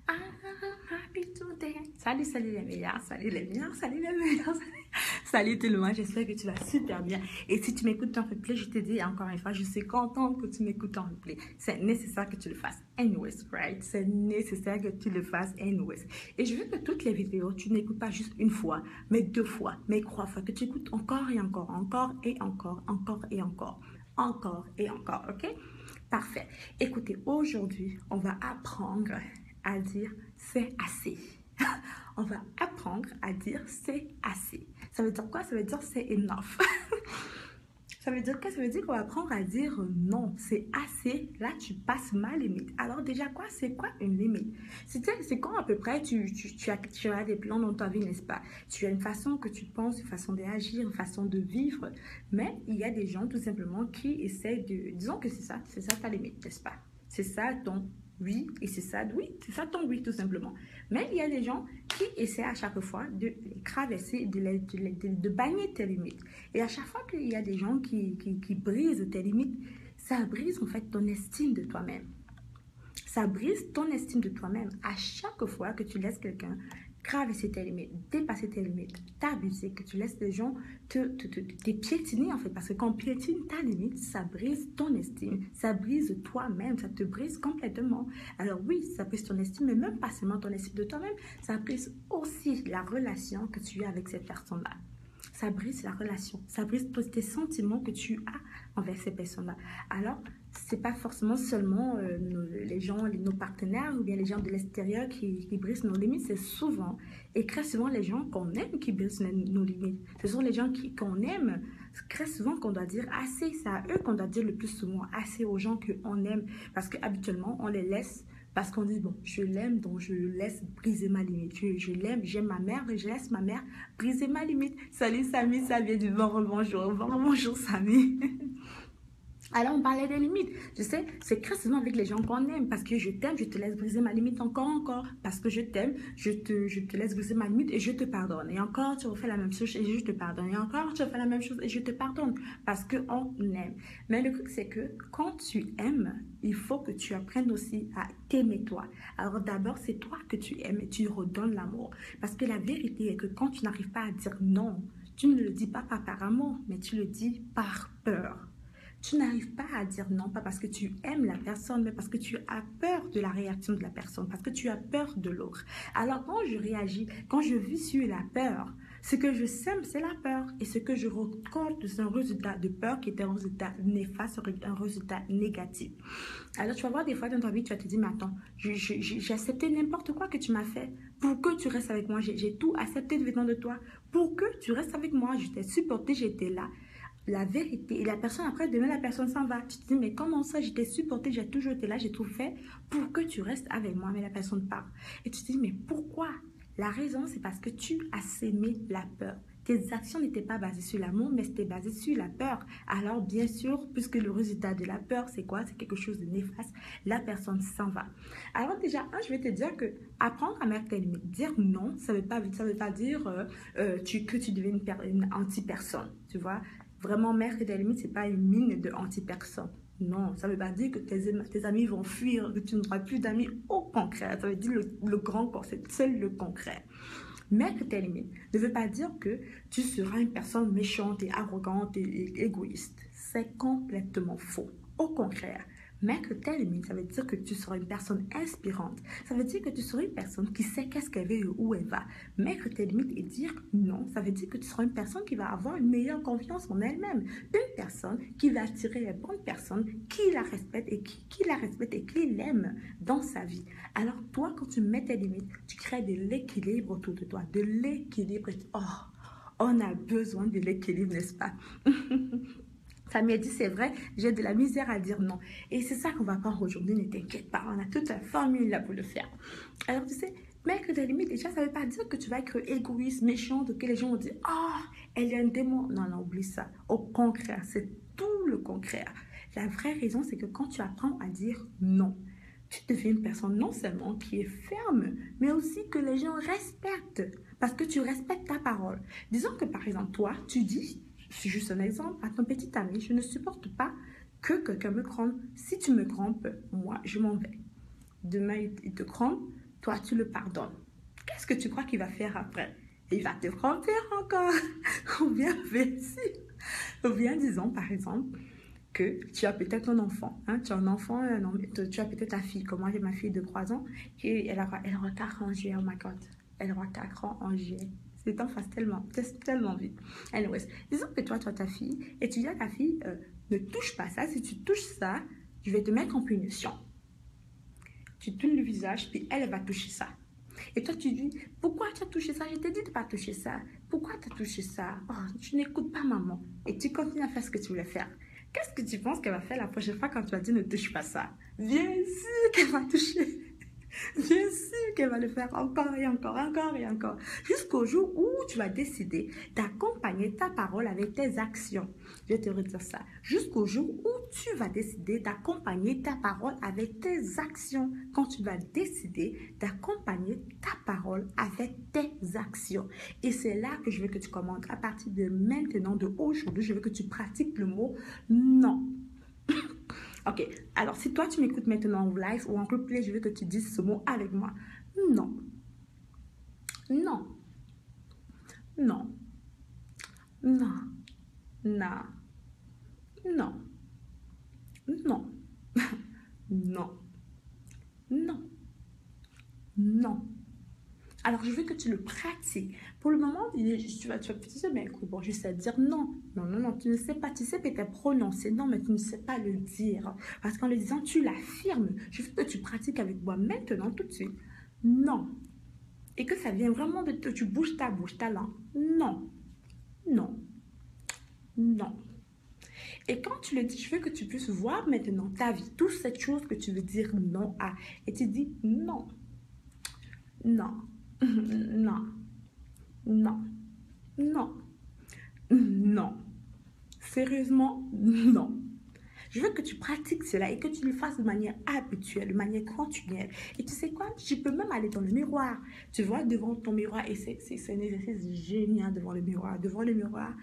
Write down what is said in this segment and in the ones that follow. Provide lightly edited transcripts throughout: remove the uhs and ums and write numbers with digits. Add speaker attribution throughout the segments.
Speaker 1: Ah, happy today. Salut, salut les meilleurs, salut les meilleurs, salut les meilleurs. Salut tout le monde, j'espère que tu vas super bien. Et si tu m'écoutes en replay, je te dis encore une fois, je suis contente que tu m'écoutes en replay. C'est nécessaire que tu le fasses anyways, right? C'est nécessaire que tu le fasses anyways. Et je veux que toutes les vidéos, tu n'écoutes pas juste une fois, mais 2 fois, mais 3 fois, que tu écoutes encore et encore, encore et encore, encore et encore, encore et encore, ok? Parfait. Écoutez, aujourd'hui, on va apprendre à dire c'est assez. On va apprendre à dire c'est assez. Ça veut dire quoi? Ça veut dire c'est enough. Ça veut dire quoi? Ça veut dire qu'on va apprendre à dire non, c'est assez. Là, tu passes ma limite. Alors déjà, quoi? C'est quoi une limite? C'est quand à peu près tu as des plans dans ta vie, n'est-ce pas? Tu as une façon que tu penses, une façon d'agir, une façon de vivre. Mais il y a des gens tout simplement qui essaient de... Disons que c'est ça ta limite, n'est-ce pas? C'est ça ton oui et c'est ça, oui, c'est ça ton oui tout simplement. Mais il y a des gens qui essaient à chaque fois de les traverser, de bannir tes limites. Et à chaque fois qu'il y a des gens qui brisent tes limites, ça brise en fait ton estime de toi-même. Ça brise ton estime de toi-même à chaque fois que tu laisses quelqu'un traverser tes limites, dépasser tes limites, t'abuser, que tu laisses les gens te piétiner en fait. Parce que quand on piétine ta limite, ça brise ton estime, ça brise toi-même, ça te brise complètement. Alors oui, ça brise ton estime, mais même pas seulement ton estime de toi-même, ça brise aussi la relation que tu as avec cette personne-là. Ça brise la relation, ça brise tous tes sentiments que tu as envers ces personnes-là. Alors, c'est pas forcément seulement les gens, nos partenaires ou bien les gens de l'extérieur qui brisent nos limites, c'est souvent et très souvent les gens qu'on aime qui brisent nos limites. Ce sont les gens qu'on aime, très souvent qu'on doit dire assez, c'est à eux qu'on doit dire le plus souvent assez aux gens qu'on aime parce qu'habituellement on les laisse parce qu'on dit, bon, je l'aime, donc je laisse briser ma limite. Je l'aime, j'aime ma mère, et je laisse ma mère briser ma limite. Salut Samy, ça vient du bonjour. Bonjour Samy. Alors, on parlait des limites. Je sais, c'est très souvent avec les gens qu'on aime. Parce que je t'aime, je te laisse briser ma limite encore. Parce que je t'aime, je te laisse briser ma limite et je te pardonne. Et encore, tu refais la même chose et je te pardonne. Et encore, tu refais la même chose et je te pardonne. Parce qu'on aime. Mais le truc, c'est que quand tu aimes, il faut que tu apprennes aussi à t'aimer toi. Alors d'abord, c'est toi que tu aimes et tu redonnes l'amour. Parce que la vérité est que quand tu n'arrives pas à dire non, tu ne le dis pas par amour, mais tu le dis par peur. Tu n'arrives pas à dire non, pas parce que tu aimes la personne, mais parce que tu as peur de la réaction de la personne, parce que tu as peur de l'autre. Alors quand je réagis, quand je vis sur la peur, ce que je sème, c'est la peur. Et ce que je récolte, c'est un résultat de peur qui est un résultat néfaste, un résultat négatif. Alors tu vas voir des fois dans ta vie, tu vas te dire, mais attends, j'ai accepté n'importe quoi que tu m'as fait pour que tu restes avec moi. J'ai tout accepté venant de toi pour que tu restes avec moi. Je t'ai supporté, j'étais là. La vérité, et la personne après, demain la personne s'en va. Tu te dis, mais comment ça, j'étais supportée, j'ai toujours été là, j'ai tout fait pour que tu restes avec moi, mais la personne part. Et tu te dis, mais pourquoi? La raison, c'est parce que tu as sémé la peur. Tes actions n'étaient pas basées sur l'amour, mais c'était basé sur la peur. Alors, bien sûr, puisque le résultat de la peur, c'est quoi? C'est quelque chose de néfaste. La personne s'en va. Alors déjà, je vais te dire que apprendre à mettre tes limites, dire non, ça ne veut pas dire que tu deviens une anti-personne, tu vois. Vraiment, mettre tes limites, ce n'est pas une mine de anti-personne. Non, ça ne veut pas dire que tes amis vont fuir, que tu n'auras plus d'amis. Au concret, ça veut dire le grand corps, c'est seul le concret. Mettre tes limites ne veut pas dire que tu seras une personne méchante et arrogante et égoïste. C'est complètement faux. Au contraire, mettre tes limites, ça veut dire que tu seras une personne inspirante. Ça veut dire que tu seras une personne qui sait qu'est-ce qu'elle veut et où elle va. Mettre tes limites et dire non, ça veut dire que tu seras une personne qui va avoir une meilleure confiance en elle-même. Une personne qui va attirer les bonnes personnes, qui la respectent et qui l'aiment dans sa vie. Alors toi, quand tu mets tes limites, tu crées de l'équilibre autour de toi. De l'équilibre. Oh, on a besoin de l'équilibre, n'est-ce pas? Ça m'a dit, c'est vrai, j'ai de la misère à dire non. Et c'est ça qu'on va voir aujourd'hui, ne t'inquiète pas, on a toute la formule là pour le faire. Alors tu sais, mettre des limites, déjà, ça ne veut pas dire que tu vas être égoïste, méchante, que les gens vont dire, oh, elle est un démon. Non, non, oublie ça. Au contraire, c'est tout le contraire. La vraie raison, c'est que quand tu apprends à dire non, tu deviens une personne non seulement qui est ferme, mais aussi que les gens respectent. Parce que tu respectes ta parole. Disons que par exemple, toi, tu dis, c'est juste un exemple, à ton petit ami, je ne supporte pas que quelqu'un me trompe. Si tu me trompes, moi, je m'en vais. Demain, il te trompe, toi, tu le pardonnes. Qu'est-ce que tu crois qu'il va faire après? Il va te prendre encore. Ou bien, ou bien, disons, par exemple, que tu as peut-être un enfant. Hein? Tu as un enfant, tu as peut-être ta fille. Comme moi, j'ai ma fille de 3 ans. Et elle aura 4 ans en juillet. Oh my God. Elle aura 4 ans en juillet. Le temps passe tellement vite. Anyways, disons que toi, tu as ta fille. Et tu dis à ta fille, ne touche pas ça. Si tu touches ça, je vais te mettre en punition. Tu tournes le visage, puis elle va toucher ça. Et toi, tu dis, pourquoi tu as touché ça? Je t'ai dit de ne pas toucher ça. Pourquoi tu as touché ça? Oh, tu n'écoutes pas maman. Et tu continues à faire ce que tu voulais faire. Qu'est-ce que tu penses qu'elle va faire la prochaine fois quand tu vas dire ne touche pas ça? Bien sûr qu'elle va toucher. Bien sûr qu'elle va le faire encore et encore, encore et encore. Jusqu'au jour où tu vas décider d'accompagner ta parole avec tes actions. Je vais te redire ça. Jusqu'au jour où tu vas décider d'accompagner ta parole avec tes actions. Quand tu vas décider d'accompagner ta parole avec tes actions. Et c'est là que je veux que tu commences. À partir de maintenant, de aujourd'hui, je veux que tu pratiques le mot non. Ok, alors si toi tu m'écoutes maintenant en live ou en replay, je veux que tu dises ce mot avec moi. Non. Non. Non. Non. Non. Non. Non. Non. Non. Non. Alors, je veux que tu le pratiques. Pour le moment, tu vas te dire, mais écoute, bon, je sais dire non. Non, non, non, tu ne sais pas. Tu sais peut-être prononcer non, mais tu ne sais pas le dire. Parce qu'en le disant, tu l'affirmes. Je veux que tu pratiques avec moi maintenant, tout de suite. Non. Et que ça vient vraiment de toi. Tu bouges ta bouche, ta langue. Non. Non. Non. Et quand tu le dis, je veux que tu puisses voir maintenant ta vie, toutes ces choses que tu veux dire non à. Et tu dis non. Non. Non. Non. Non. Non. Sérieusement, non. Je veux que tu pratiques cela et que tu le fasses de manière habituelle, de manière continuelle. Et tu sais quoi? Tu peux même aller dans le miroir. Tu vois, devant ton miroir, et c'est un exercice génial devant le miroir. Devant le miroir,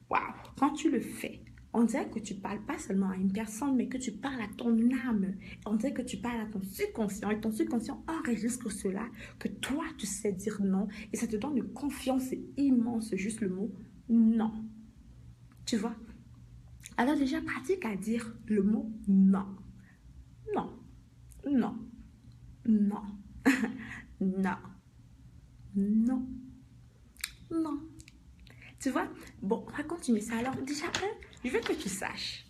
Speaker 1: waouh! Quand tu le fais, on dirait que tu parles pas seulement à une personne, mais que tu parles à ton âme. On dirait que tu parles à ton subconscient et ton subconscient enregistre cela, que toi, tu sais dire non et ça te donne une confiance immense, juste le mot non. Tu vois? Alors déjà, pratique à dire le mot non. Non. Non. Non. Non. Non. Non. Tu vois? Bon, on va continuer ça. Alors déjà, je veux que tu saches.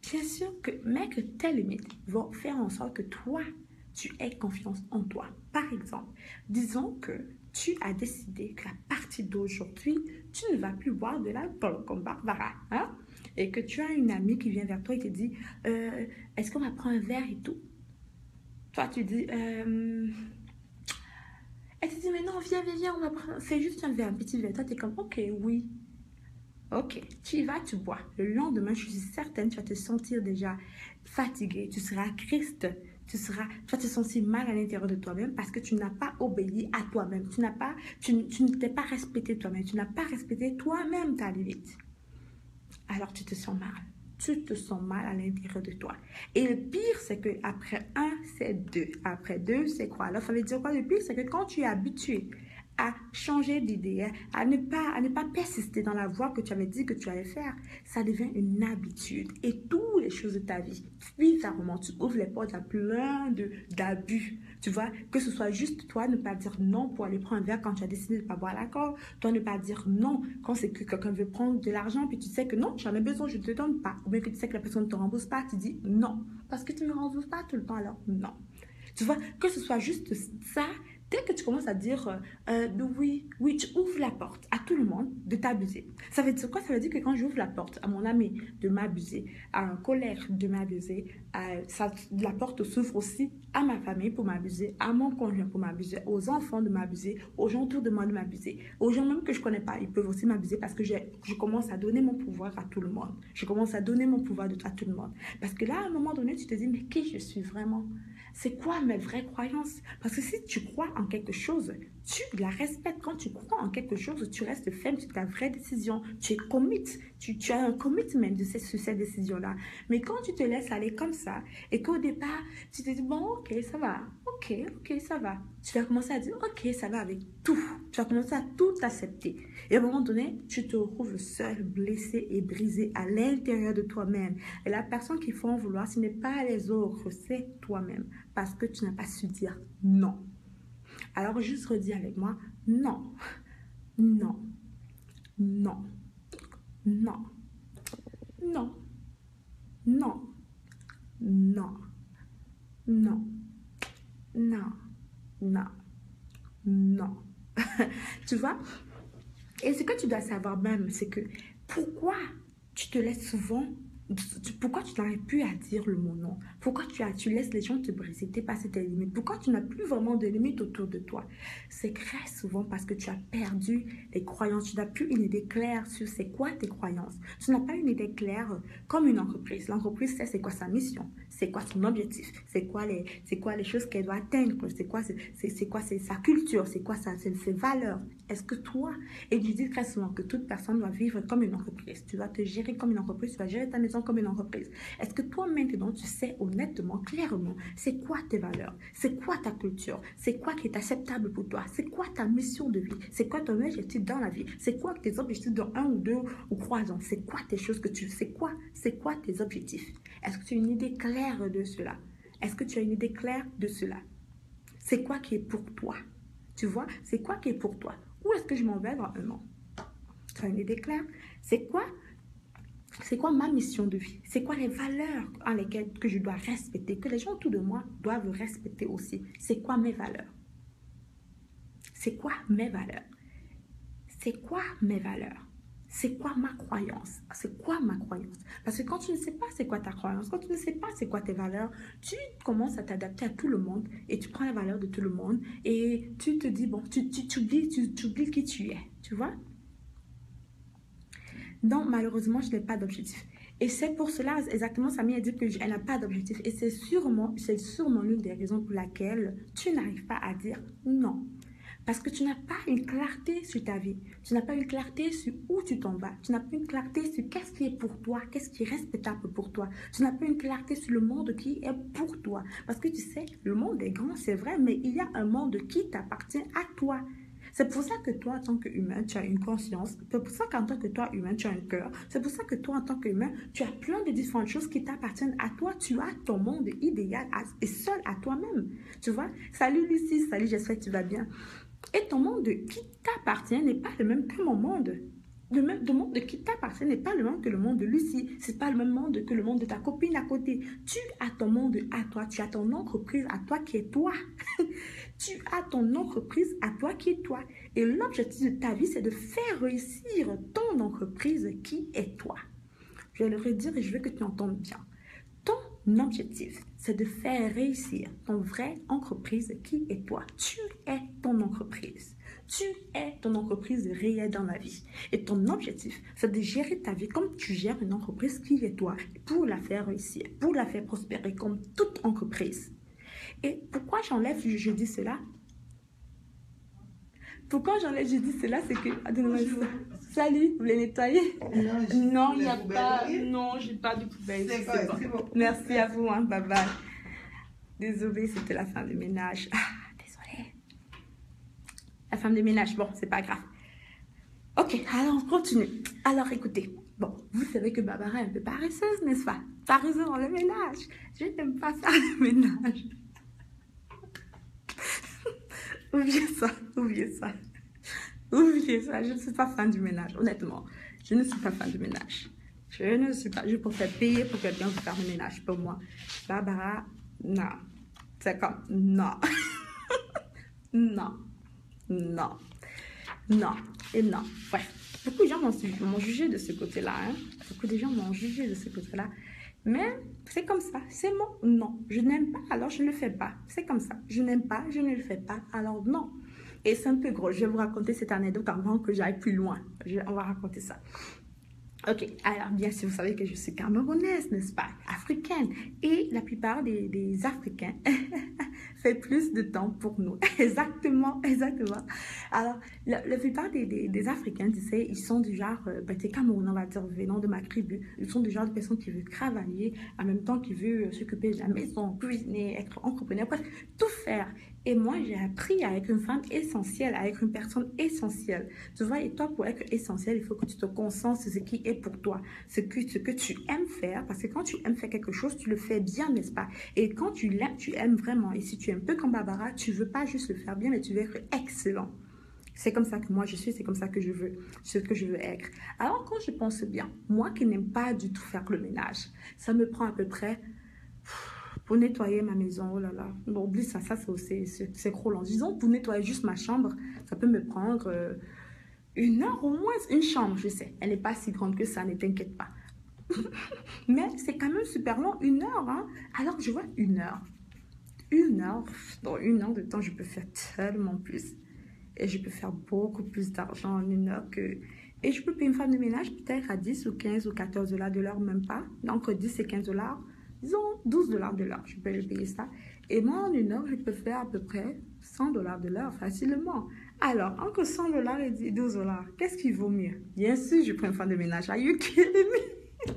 Speaker 1: Bien sûr que mettre tes limites vont faire en sorte que toi, tu aies confiance en toi. Par exemple, disons que tu as décidé qu'à partir d'aujourd'hui, tu ne vas plus boire de l'alcool comme Barbara. Hein? Et que tu as une amie qui vient vers toi et te dit, est-ce qu'on va prendre un verre et tout? Toi, tu dis, elle te dit, mais non, viens, on va prendre, c'est juste un verre, un petit verre. Toi, tu es comme, ok, oui. Ok, tu y vas, tu bois. Le lendemain, je suis certaine, tu vas te sentir déjà fatigué, tu seras triste, tu vas te sentir mal à l'intérieur de toi-même parce que tu n'as pas obéi à toi-même. Tu ne t'es pas respecté toi-même, tu n'as pas respecté toi-même ta limite. Alors tu te sens mal. Tu te sens mal à l'intérieur de toi. Et le pire, c'est que après un, c'est deux. Après deux, c'est quoi? Alors, ça veut dire quoi? Le pire, c'est que quand tu es habitué à changer d'idée, à ne pas persister dans la voie que tu avais dit que tu allais faire, ça devient une habitude. Et toutes les choses de ta vie, bizarrement, tu ouvres les portes à plein d'abus. Tu vois, que ce soit juste toi ne pas dire non pour aller prendre un verre quand tu as décidé de ne pas boire l'alcool, toi ne pas dire non quand c'est que quelqu'un veut prendre de l'argent, puis tu sais que non, j'en ai besoin, je ne te donne pas. Ou bien que tu sais que la personne ne te rembourse pas, tu dis non. Parce que tu ne me rembourses pas tout le temps, alors non. Tu vois, que ce soit juste ça, dès que tu commences à dire oui, tu ouvres la porte à tout le monde de t'abuser. Ça veut dire quoi? Ça veut dire que quand j'ouvre la porte à mon ami de m'abuser, à un collègue de m'abuser, la porte s'ouvre aussi à ma famille pour m'abuser, à mon conjoint pour m'abuser, aux enfants de m'abuser, aux gens autour de moi de m'abuser, aux gens même que je ne connais pas, ils peuvent aussi m'abuser parce que je commence à donner mon pouvoir à tout le monde. Je commence à donner mon pouvoir à tout le monde. Parce que là, à un moment donné, tu te dis, mais qui je suis vraiment? C'est quoi mes vraies croyances? Parce que si tu crois en quelque chose, tu la respectes. Quand tu crois en quelque chose, tu restes ferme sur ta vraie décision. Tu es commit. Tu as un commitment sur cette décision-là. Mais quand tu te laisses aller comme ça, et qu'au départ, tu te dis, bon, ok, ça va. Ok, ok, ok, ça va. Tu vas commencer à dire, ok, ça va avec tout. Tu vas commencer à tout accepter. Et à un moment donné, tu te retrouves seul, blessé et brisé à l'intérieur de toi-même. Et la personne qui faut en vouloir, ce n'est pas les autres, c'est toi-même. Parce que tu n'as pas su dire non. Alors, juste redis avec moi, non, non, non, non, non, non, non, non, non, non, non. Tu vois? Et ce que tu dois savoir même, c'est que pourquoi tu te laisses souvent, pourquoi tu n'arrives plus à dire le mot non? Pourquoi tu laisses les gens te briser, dépasser tes limites? Pourquoi tu n'as plus vraiment de limites autour de toi? C'est très souvent parce que tu as perdu les croyances. Tu n'as plus une idée claire sur c'est quoi tes croyances. Tu n'as pas une idée claire comme une entreprise. L'entreprise sait c'est quoi sa mission, c'est quoi son objectif, c'est quoi les choses qu'elle doit atteindre, c'est quoi sa culture, c'est quoi ses valeurs. Est-ce que toi, et je dis très souvent que toute personne doit vivre comme une entreprise. Tu dois te gérer comme une entreprise, tu vas gérer ta maison comme une entreprise. Est-ce que toi maintenant, tu sais honnêtement, clairement, c'est quoi tes valeurs, c'est quoi ta culture, c'est quoi qui est acceptable pour toi, c'est quoi ta mission de vie, c'est quoi ton objectif dans la vie, c'est quoi tes objectifs dans 1 ou 2 ou 3 ans, c'est quoi tes choses que tu c'est quoi tes objectifs? Est-ce que tu as une idée claire de cela? Est-ce que tu as une idée claire de cela? C'est quoi qui est pour toi? Tu vois, c'est quoi qui est pour toi? Où est-ce que je m'en vais dans un an? Tu as une idée claire? C'est quoi ma mission de vie? C'est quoi les valeurs en lesquelles que je dois respecter, que les gens autour de moi doivent respecter aussi? C'est quoi mes valeurs? C'est quoi mes valeurs? C'est quoi mes valeurs? C'est quoi ma croyance? C'est quoi ma croyance? Parce que quand tu ne sais pas c'est quoi ta croyance, quand tu ne sais pas c'est quoi tes valeurs, tu commences à t'adapter à tout le monde et tu prends les valeurs de tout le monde et tu te dis, bon, tu oublies qui tu es, tu vois? Donc, malheureusement, je n'ai pas d'objectif. Et c'est pour cela, exactement, Samy a dit qu'elle n'a pas d'objectif. Et c'est sûrement l'une des raisons pour laquelle tu n'arrives pas à dire non. Parce que tu n'as pas une clarté sur ta vie. Tu n'as pas une clarté sur où tu t'en vas. Tu n'as pas une clarté sur qu'est-ce qui est pour toi, qu'est-ce qui est respectable pour toi. Tu n'as pas une clarté sur le monde qui est pour toi. Parce que tu sais, le monde est grand, c'est vrai, mais il y a un monde qui t'appartient à toi. C'est pour ça que toi, en tant qu'humain, tu as une conscience. C'est pour ça qu'en tant que toi, humain, tu as un cœur. C'est pour ça que toi, en tant qu'humain, tu as plein de différentes choses qui t'appartiennent à toi. Tu as ton monde idéal et seul à toi-même. Tu vois? Salut Lucie, salut, j'espère que tu vas bien. Et ton monde qui t'appartient n'est pas le même que mon monde. Le monde qui t'appartient n'est pas le même que le monde de Lucie. Ce n'est pas le même monde que le monde de ta copine à côté. Tu as ton monde à toi. Tu as ton entreprise à toi qui est toi. Tu as ton entreprise à toi qui est toi. Et l'objectif de ta vie, c'est de faire réussir ton entreprise qui est toi. Je vais le redire et je veux que tu entendes bien. Ton objectif, c'est de faire réussir ton vraie entreprise qui est toi. Tu es ton entreprise. Tu es ton entreprise réelle dans la vie. Et ton objectif, c'est de gérer ta vie comme tu gères une entreprise qui est toi, pour la faire réussir, pour la faire prospérer comme toute entreprise. Et pourquoi je dis cela? Pourquoi je dis cela, c'est que... Salut, vous voulez nettoyer? Non, il n'y a pas... Non, je n'ai pas de poubelle. C'est bon. Merci à vous, hein, bye bye. Désolée, c'était la femme de ménage. Ah, désolée. La femme de ménage, bon, c'est pas grave. Ok, alors on continue. Alors écoutez, bon, vous savez que Barbara est un peu paresseuse, n'est-ce pas? Paresseuse dans le ménage. Je n'aime pas faire le ménage. Oubliez ça, oubliez ça. Oubliez ça, je ne suis pas fan du ménage, honnêtement. Je ne suis pas fan du ménage. Je préfère payer pour quelqu'un pour faire le ménage. Pour moi, Barbara, non. C'est comme, non. Non. Non. Non. Et non. Bref, beaucoup de gens m'ont jugé de ce côté-là. Hein. Beaucoup de gens m'ont jugé de ce côté-là. Mais c'est comme ça, c'est mon non. Je n'aime pas, alors je ne le fais pas. C'est comme ça. Je n'aime pas, je ne le fais pas, alors non. Et c'est un peu gros. Je vais vous raconter cette anecdote avant que j'aille plus loin. On va raconter ça. Ok, alors bien sûr, vous savez que je suis camerounaise, n'est-ce pas? Africaine. Et la plupart des Africains fait plus de temps pour nous. Exactement, exactement. Alors, la plupart des Africains, tu sais, ils sont du genre, ben, t'es Camerounais, on va dire, venant de ma tribu. Ils sont du genre de personnes qui veulent travailler, en même temps qui veulent s'occuper de la maison, cuisiner, être entrepreneur, bref, tout faire. Et moi, j'ai appris à être une femme essentielle, à être une personne essentielle. Tu vois, et toi, pour être essentiel, il faut que tu te concentres sur ce qui est pour toi, ce que tu aimes faire, parce que quand tu aimes faire quelque chose, tu le fais bien, n'est-ce pas? Et quand tu aimes vraiment. Et si tu es un peu comme Barbara, tu veux pas juste le faire bien, mais tu veux être excellent. C'est comme ça que moi je suis, c'est comme ça que je veux, ce que je veux être. Alors quand je pense bien, moi qui n'aime pas du tout faire le ménage, ça me prend à peu près pour nettoyer ma maison, oh là là, bon, oublie ça, c'est trop long. Disons, pour nettoyer juste ma chambre, ça peut me prendre 1 heure au moins, une chambre, je sais. Elle n'est pas si grande que ça, ne t'inquiète pas. Mais c'est quand même super long, 1 heure, hein. Alors je vois 1 heure. 1 heure, dans 1 heure de temps, je peux faire tellement plus. Et je peux faire beaucoup plus d'argent en 1 heure que... Et je peux payer une femme de ménage peut-être à 10 ou 15 ou 14 dollars de l'heure, même pas. Entre 10 et 15 dollars. Disons 12 dollars de l'heure, je peux lui payer ça. Et moi, en 1 heure, je peux faire à peu près 100 dollars de l'heure facilement. Alors, entre 100 dollars et 12 dollars, qu'est-ce qui vaut mieux? Bien sûr, je prends une femme de ménage. Are you kidding me?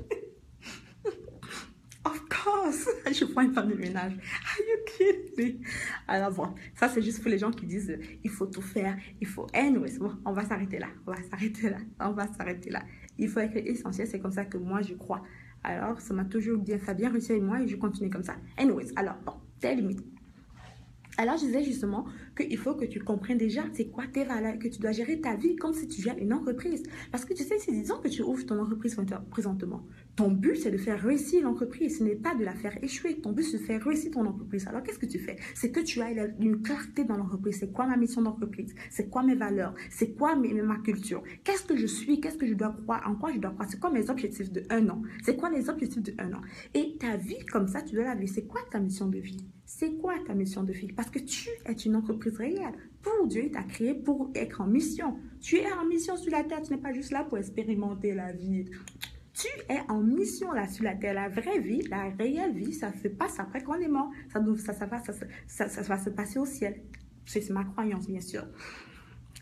Speaker 1: Of course, je prends une femme de ménage. Are you kidding me? Alors bon, ça c'est juste pour les gens qui disent il faut tout faire, il faut... Anyways, bon, on va s'arrêter là, on va s'arrêter là, on va s'arrêter là. Il faut être essentiel, c'est comme ça que moi je crois. Alors, ça m'a toujours bien fait, bien réussi avec moi et je continue comme ça. Anyways, alors bon, c'est limite. Alors, je disais justement qu'il faut que tu comprennes déjà c'est quoi tes valeurs, que tu dois gérer ta vie comme si tu gères une entreprise. Parce que tu sais, si disons que tu ouvres ton entreprise présentement, ton but c'est de faire réussir l'entreprise, ce n'est pas de la faire échouer. Ton but c'est de faire réussir ton entreprise. Alors, qu'est-ce que tu fais? C'est que tu as une clarté dans l'entreprise. C'est quoi ma mission d'entreprise? C'est quoi mes valeurs? C'est quoi ma culture? Qu'est-ce que je suis? Qu'est-ce que je dois croire? En quoi je dois croire? C'est quoi mes objectifs de 1 an? C'est quoi les objectifs de 1 an? Et ta vie comme ça, tu dois la vivre. C'est quoi ta mission de vie? C'est quoi ta mission de vie? Parce que tu es une entreprise réelle. Pour Dieu, il t'a créé pour être en mission. Tu es en mission sur la terre. Tu n'es pas juste là pour expérimenter la vie. Tu es en mission là sur la terre. La vraie vie, la réelle vie, ça se passe après qu'on est mort. Ça va se passer au ciel. C'est ma croyance, bien sûr.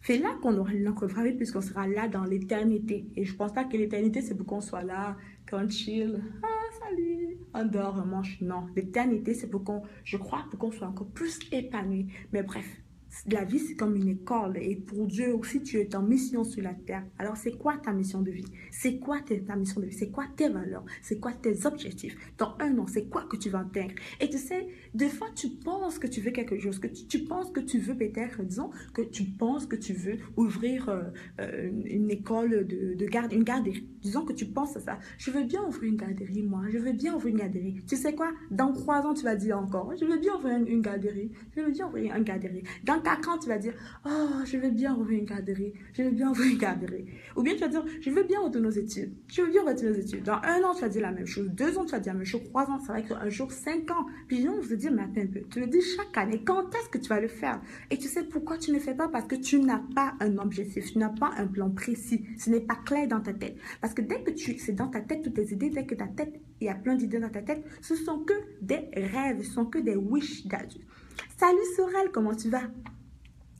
Speaker 1: C'est là qu'on aura notre vraie vie, puisqu'on sera là dans l'éternité. Et je ne pense pas que l'éternité, c'est pour qu'on soit là, qu'on chill. Ah, salut, on dort, on mange. Non, l'éternité, c'est pour qu'on, je crois, pour qu'on soit encore plus épanoui. Mais bref, la vie, c'est comme une école. Et pour Dieu aussi, tu es en mission sur la terre. Alors, c'est quoi ta mission de vie? C'est quoi ta mission de vie? C'est quoi tes valeurs? C'est quoi tes objectifs? Dans 1 an, c'est quoi que tu vas atteindre? Et tu sais, des fois, tu penses que tu veux quelque chose, que tu penses que tu veux peut-être, disons, que tu penses que tu veux ouvrir une école une garderie. Disons que tu penses à ça. Je veux bien ouvrir une garderie, moi. Je veux bien ouvrir une garderie. Tu sais quoi? Dans 3 ans, tu vas dire encore, je veux bien ouvrir une garderie. Je veux bien ouvrir une garderie. Dans 4 ans, tu vas dire, oh, je veux bien ouvrir une garderie. Je veux bien ouvrir une garderie. Ou bien tu vas dire, je veux bien retourner aux études. Je veux bien retourner aux études. Dans 1 an, tu vas dire la même chose. 2 ans, tu vas dire la même chose. 3 ans, ça va être un jour 5 ans. Puis on va se dire, mais attends un peu. Tu le dis chaque année. Quand est-ce que tu vas le faire? Et tu sais pourquoi tu ne le fais pas? Parce que tu n'as pas un objectif. Tu n'as pas un plan précis. Ce n'est pas clair dans ta tête. Parce que dès que c'est dans ta tête, toutes tes idées, dès que ta tête, il y a plein d'idées dans ta tête, ce sont que des rêves, ce sont que des wish d'adultes. Salut Sorel, comment tu vas?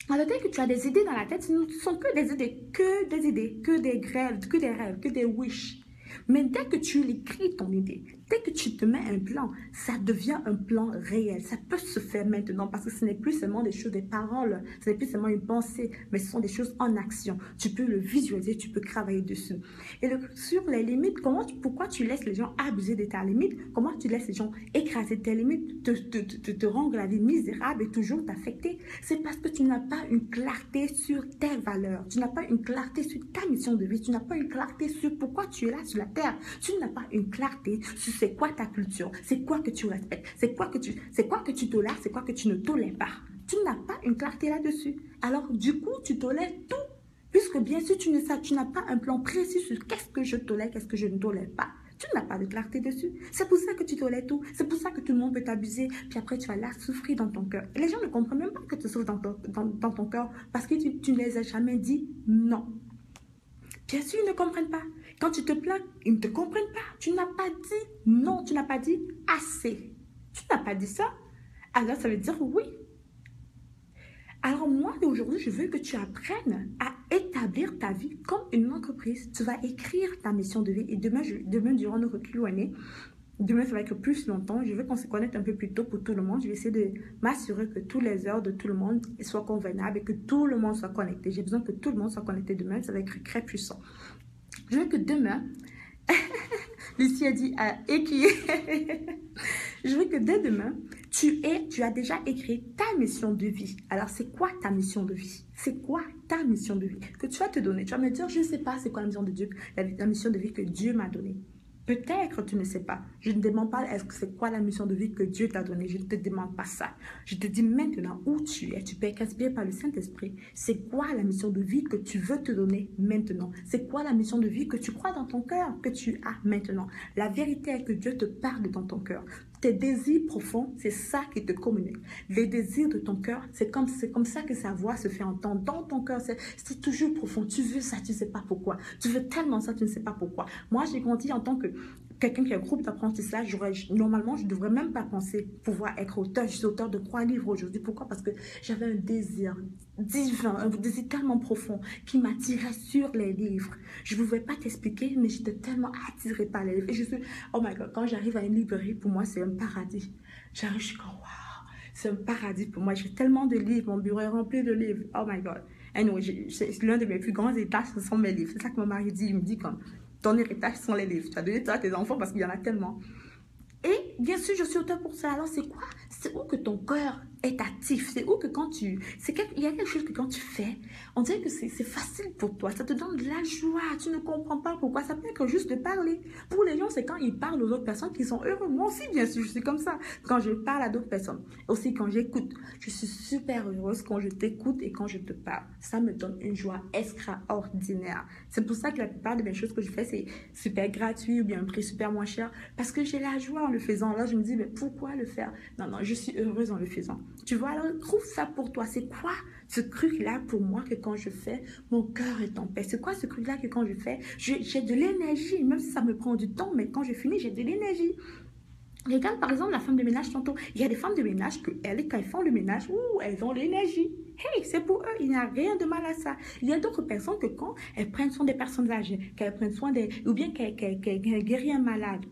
Speaker 1: Alors, dès que tu as des idées dans la tête, ce ne sont que des idées, que des rêves, que des wish. Mais dès que tu écris ton idée, dès que tu te mets un plan, ça devient un plan réel. Ça peut se faire maintenant parce que ce n'est plus seulement des choses, des paroles, ce n'est plus seulement une pensée, mais ce sont des choses en action. Tu peux le visualiser, tu peux travailler dessus. Et sur les limites, pourquoi tu laisses les gens abuser de ta limite? Comment tu laisses les gens écraser tes limites, te rendre la vie misérable et toujours t'affecter? C'est parce que tu n'as pas une clarté sur tes valeurs. Tu n'as pas une clarté sur ta mission de vie. Tu n'as pas une clarté sur pourquoi tu es là sur la terre. Tu n'as pas une clarté sur c'est quoi ta culture, c'est quoi que tu respectes, c'est quoi que tu tolères, c'est quoi que tu ne tolères pas. Tu n'as pas une clarté là-dessus. Alors, du coup, tu tolères tout. Puisque bien sûr, tu n'as pas un plan précis sur qu'est-ce que je tolère, qu'est-ce que je ne tolère pas. Tu n'as pas de clarté dessus. C'est pour ça que tu tolères tout. C'est pour ça que tout le monde peut t'abuser. Puis après, tu vas là souffrir dans ton cœur. Et les gens ne comprennent même pas que tu souffres dans ton cœur parce que tu ne les as jamais dit non. Bien sûr, ils ne comprennent pas. Quand tu te plains, ils ne te comprennent pas. Tu n'as pas dit non, tu n'as pas dit assez. Tu n'as pas dit ça. Alors, ça veut dire oui. Alors moi, aujourd'hui, je veux que tu apprennes à établir ta vie comme une entreprise. Tu vas écrire ta mission de vie. Et demain durant notre Q&A, demain, ça va être plus longtemps. Je veux qu'on se connecte un peu plus tôt pour tout le monde. Je vais essayer de m'assurer que toutes les heures de tout le monde soient convenables et que tout le monde soit connecté. J'ai besoin que tout le monde soit connecté demain. Ça va être très puissant. Je veux que demain, Lucie a dit à écrire. Je veux que dès demain, tu as déjà écrit ta mission de vie. Alors, c'est quoi ta mission de vie? C'est quoi ta mission de vie que tu vas te donner? Tu vas me dire, je ne sais pas c'est quoi la mission de Dieu, la mission de vie que Dieu m'a donnée. Peut-être tu ne sais pas. Je ne demande pas est-ce que c'est quoi la mission de vie que Dieu t'a donnée. Je ne te demande pas ça. Je te dis maintenant où tu es. Tu peux être inspiré par le Saint-Esprit. C'est quoi la mission de vie que tu veux te donner maintenant? C'est quoi la mission de vie que tu crois dans ton cœur que tu as maintenant? La vérité est que Dieu te parle dans ton cœur. Tes désirs profonds, c'est ça qui te communique. Les désirs de ton cœur, c'est comme ça que sa voix se fait entendre. Dans ton cœur, c'est toujours profond. Tu veux ça, tu ne sais pas pourquoi. Tu veux tellement ça, tu ne sais pas pourquoi. Moi, j'ai grandi en tant que quelqu'un qui a un groupe d'apprentissage. Normalement, je ne devrais même pas penser pouvoir être auteur. Je suis auteur de 3 livres aujourd'hui. Pourquoi? Parce que j'avais un désir divin, un désir tellement profond qui m'attirait sur les livres. Je ne pouvais pas t'expliquer, mais j'étais tellement attirée par les livres. Et je suis, oh my God, quand j'arrive à une librairie, pour moi, c'est un paradis. J'arrive, je suis comme, waouh, c'est un paradis pour moi. J'ai tellement de livres, mon bureau est rempli de livres. Oh my God. Anyway, l'un de mes plus grands étages, ce sont mes livres. C'est ça que mon mari dit. Il me dit comme, ton héritage sont les livres. Tu as donné ça à tes enfants parce qu'il y en a tellement. Et bien sûr, je suis auteur pour ça. Alors, c'est quoi? C'est où que ton cœur est actif. C'est où que quand tu... Il y a quelque chose que quand tu fais, on dirait que c'est facile pour toi. Ça te donne de la joie. Tu ne comprends pas pourquoi. Ça peut être juste de parler. Pour les gens, c'est quand ils parlent aux autres personnes qu'ils sont heureux. Moi aussi, bien sûr, je suis comme ça. Quand je parle à d'autres personnes. Aussi, quand j'écoute. Je suis super heureuse quand je t'écoute et quand je te parle. Ça me donne une joie extraordinaire. C'est pour ça que la plupart de mes choses que je fais, c'est super gratuit ou bien un prix super moins cher. Parce que j'ai la joie en le faisant. Là, je me dis, mais pourquoi le faire? Non, non, je suis heureuse en le faisant. Tu vois, alors trouve ça pour toi. C'est quoi ce truc-là pour moi que quand je fais, mon cœur est en paix? C'est quoi ce truc-là que quand je fais, j'ai de l'énergie, même si ça me prend du temps, mais quand je finis, j'ai de l'énergie. Regarde par exemple la femme de ménage tantôt. Il y a des femmes de ménage que quand elles font le ménage, elles ont l'énergie. Hey, c'est pour eux, il n'y a rien de mal à ça. Il y a d'autres personnes que quand elles prennent soin des personnes âgées, qu'elles prennent soin des... ou bien qu'elles guérissent un malade,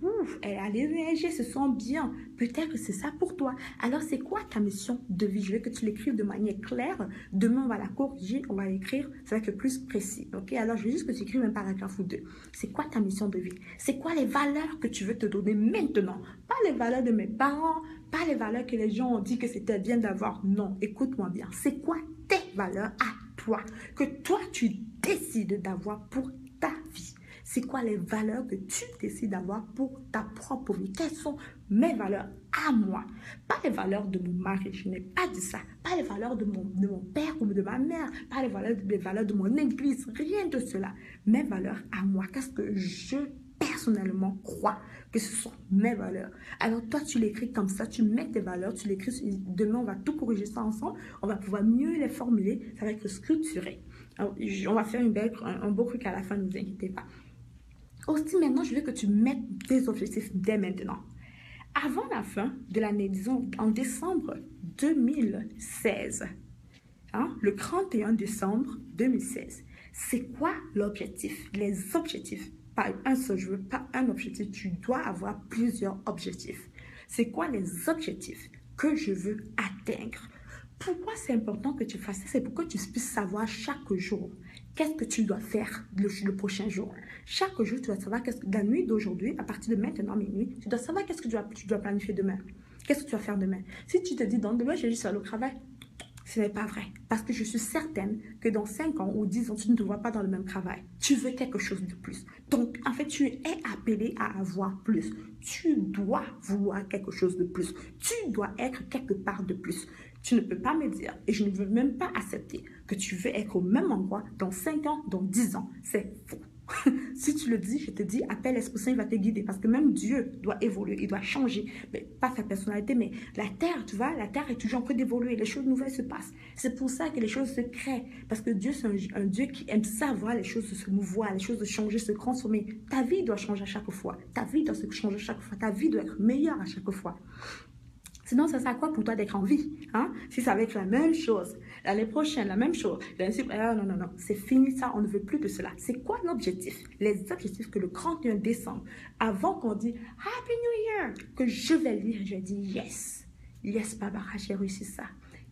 Speaker 1: elle a l'énergie, elle se sent bien. Peut-être que c'est ça pour toi. Alors, c'est quoi ta mission de vie? Je veux que tu l'écrives de manière claire. Demain, on va la corriger, on va l'écrire, ça va être plus précis. Ok? Alors, je veux juste que tu écrives un paragraphe ou deux. C'est quoi ta mission de vie? C'est quoi les valeurs que tu veux te donner maintenant? Pas les valeurs de mes parents, pas les valeurs que les gens ont dit que c'était bien d'avoir. Non, écoute-moi bien. C'est quoi tes valeurs à toi, que toi tu décides d'avoir pour ta vie? C'est quoi les valeurs que tu décides d'avoir pour ta propre vie? Quelles sont mes valeurs à moi? Pas les valeurs de mon mari, je n'ai pas dit ça. Pas les valeurs de mon père ou de ma mère. Pas les valeurs de mon église. Rien de cela. Mes valeurs à moi. Qu'est-ce que je personnellement crois que ce sont mes valeurs? Alors toi tu l'écris comme ça, tu mets tes valeurs, tu l'écris. Demain on va tout corriger ça ensemble, on va pouvoir mieux les formuler, ça va être structuré. Alors, on va faire un beau truc à la fin, ne vous inquiétez pas. Aussi maintenant je veux que tu mettes tes objectifs dès maintenant. Avant la fin de l'année, disons en décembre 2016, le 31 décembre 2016, c'est quoi l'objectif? Les objectifs. Pas un seul, je veux pas un objectif. Tu dois avoir plusieurs objectifs. C'est quoi les objectifs que je veux atteindre? Pourquoi c'est important que tu fasses ça? C'est pour que tu puisses savoir chaque jour qu'est-ce que tu dois faire le prochain jour. Chaque jour, tu dois savoir la nuit d'aujourd'hui, à partir de maintenant, minuit, tu dois savoir qu'est-ce que tu dois planifier demain. Qu'est-ce que tu vas faire demain? Si tu te dis, donc demain, je vais juste aller au travail, ce n'est pas vrai. Parce que je suis certaine que dans 5 ans ou 10 ans, tu ne te vois pas dans le même travail. Tu veux quelque chose de plus. Donc, en fait, tu es appelé à avoir plus. Tu dois vouloir quelque chose de plus. Tu dois être quelque part de plus. Tu ne peux pas me dire, et je ne veux même pas accepter, que tu veux être au même endroit dans 5 ans, dans 10 ans. C'est faux. Si tu le dis, je te dis, appelle l'Esprit Saint, il va te guider. Parce que même Dieu doit évoluer, il doit changer. Mais pas sa personnalité, mais la terre, tu vois, la terre est toujours en train d'évoluer. Les choses nouvelles se passent. C'est pour ça que les choses se créent. Parce que Dieu, c'est un Dieu qui aime savoir les choses se mouvoir, les choses de changer, se transformer. Ta vie doit changer à chaque fois. Ta vie doit se changer à chaque fois. Ta vie doit être meilleure à chaque fois. Sinon, ça sert à quoi pour toi d'être en vie, hein? Si ça va être la même chose, l'année prochaine, la même chose, non, non, non, c'est fini ça, on ne veut plus de cela. C'est quoi l'objectif? Les objectifs que le 31 décembre, avant qu'on dise Happy New Year, que je vais lire, je dis yes. Yes, Barbara, j'ai réussi ça.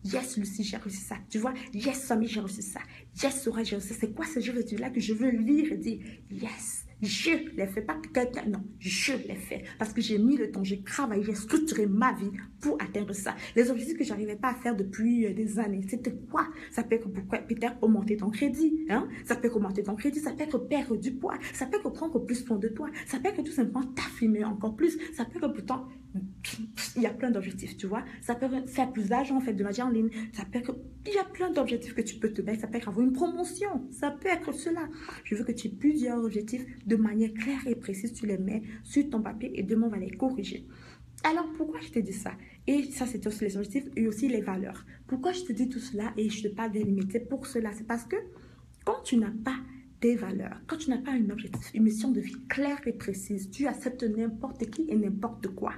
Speaker 1: Yes, Lucie, j'ai réussi ça. Tu vois, yes, Samy, j'ai réussi ça. Yes, Sora, j'ai réussi ça. C'est quoi ce jeu-là que je veux lire et dire yes? Je l'ai fait, pas que quelqu'un, non, je l'ai fait. Parce que j'ai mis le temps, j'ai travaillé, j'ai structuré ma vie pour atteindre ça. Les objectifs que je n'arrivais pas à faire depuis des années, c'était quoi? Ça peut être peut-être augmenter ton crédit, hein? Ça peut être augmenter ton crédit, ça peut être perdre du poids, ça peut être prendre plus soin de toi, ça peut être tout simplement t'affirmer encore plus, ça peut être pourtant, il y a plein d'objectifs, tu vois. Ça peut être faire plus d'argent, faire de magie en ligne, ça peut être, il y a plein d'objectifs que tu peux te mettre, ça peut être avoir une promotion, ça peut être cela. Je veux que tu aies plusieurs objectifs de manière claire et précise, tu les mets sur ton papier et demain on va les corriger. Alors pourquoi je te dis ça? Et ça c'est aussi les objectifs et aussi les valeurs. Pourquoi je te dis tout cela et je te parle des limites? Pour cela, c'est parce que quand tu n'as pas des valeurs, quand tu n'as pas un objectif, une mission de vie claire et précise, tu acceptes n'importe qui et n'importe quoi.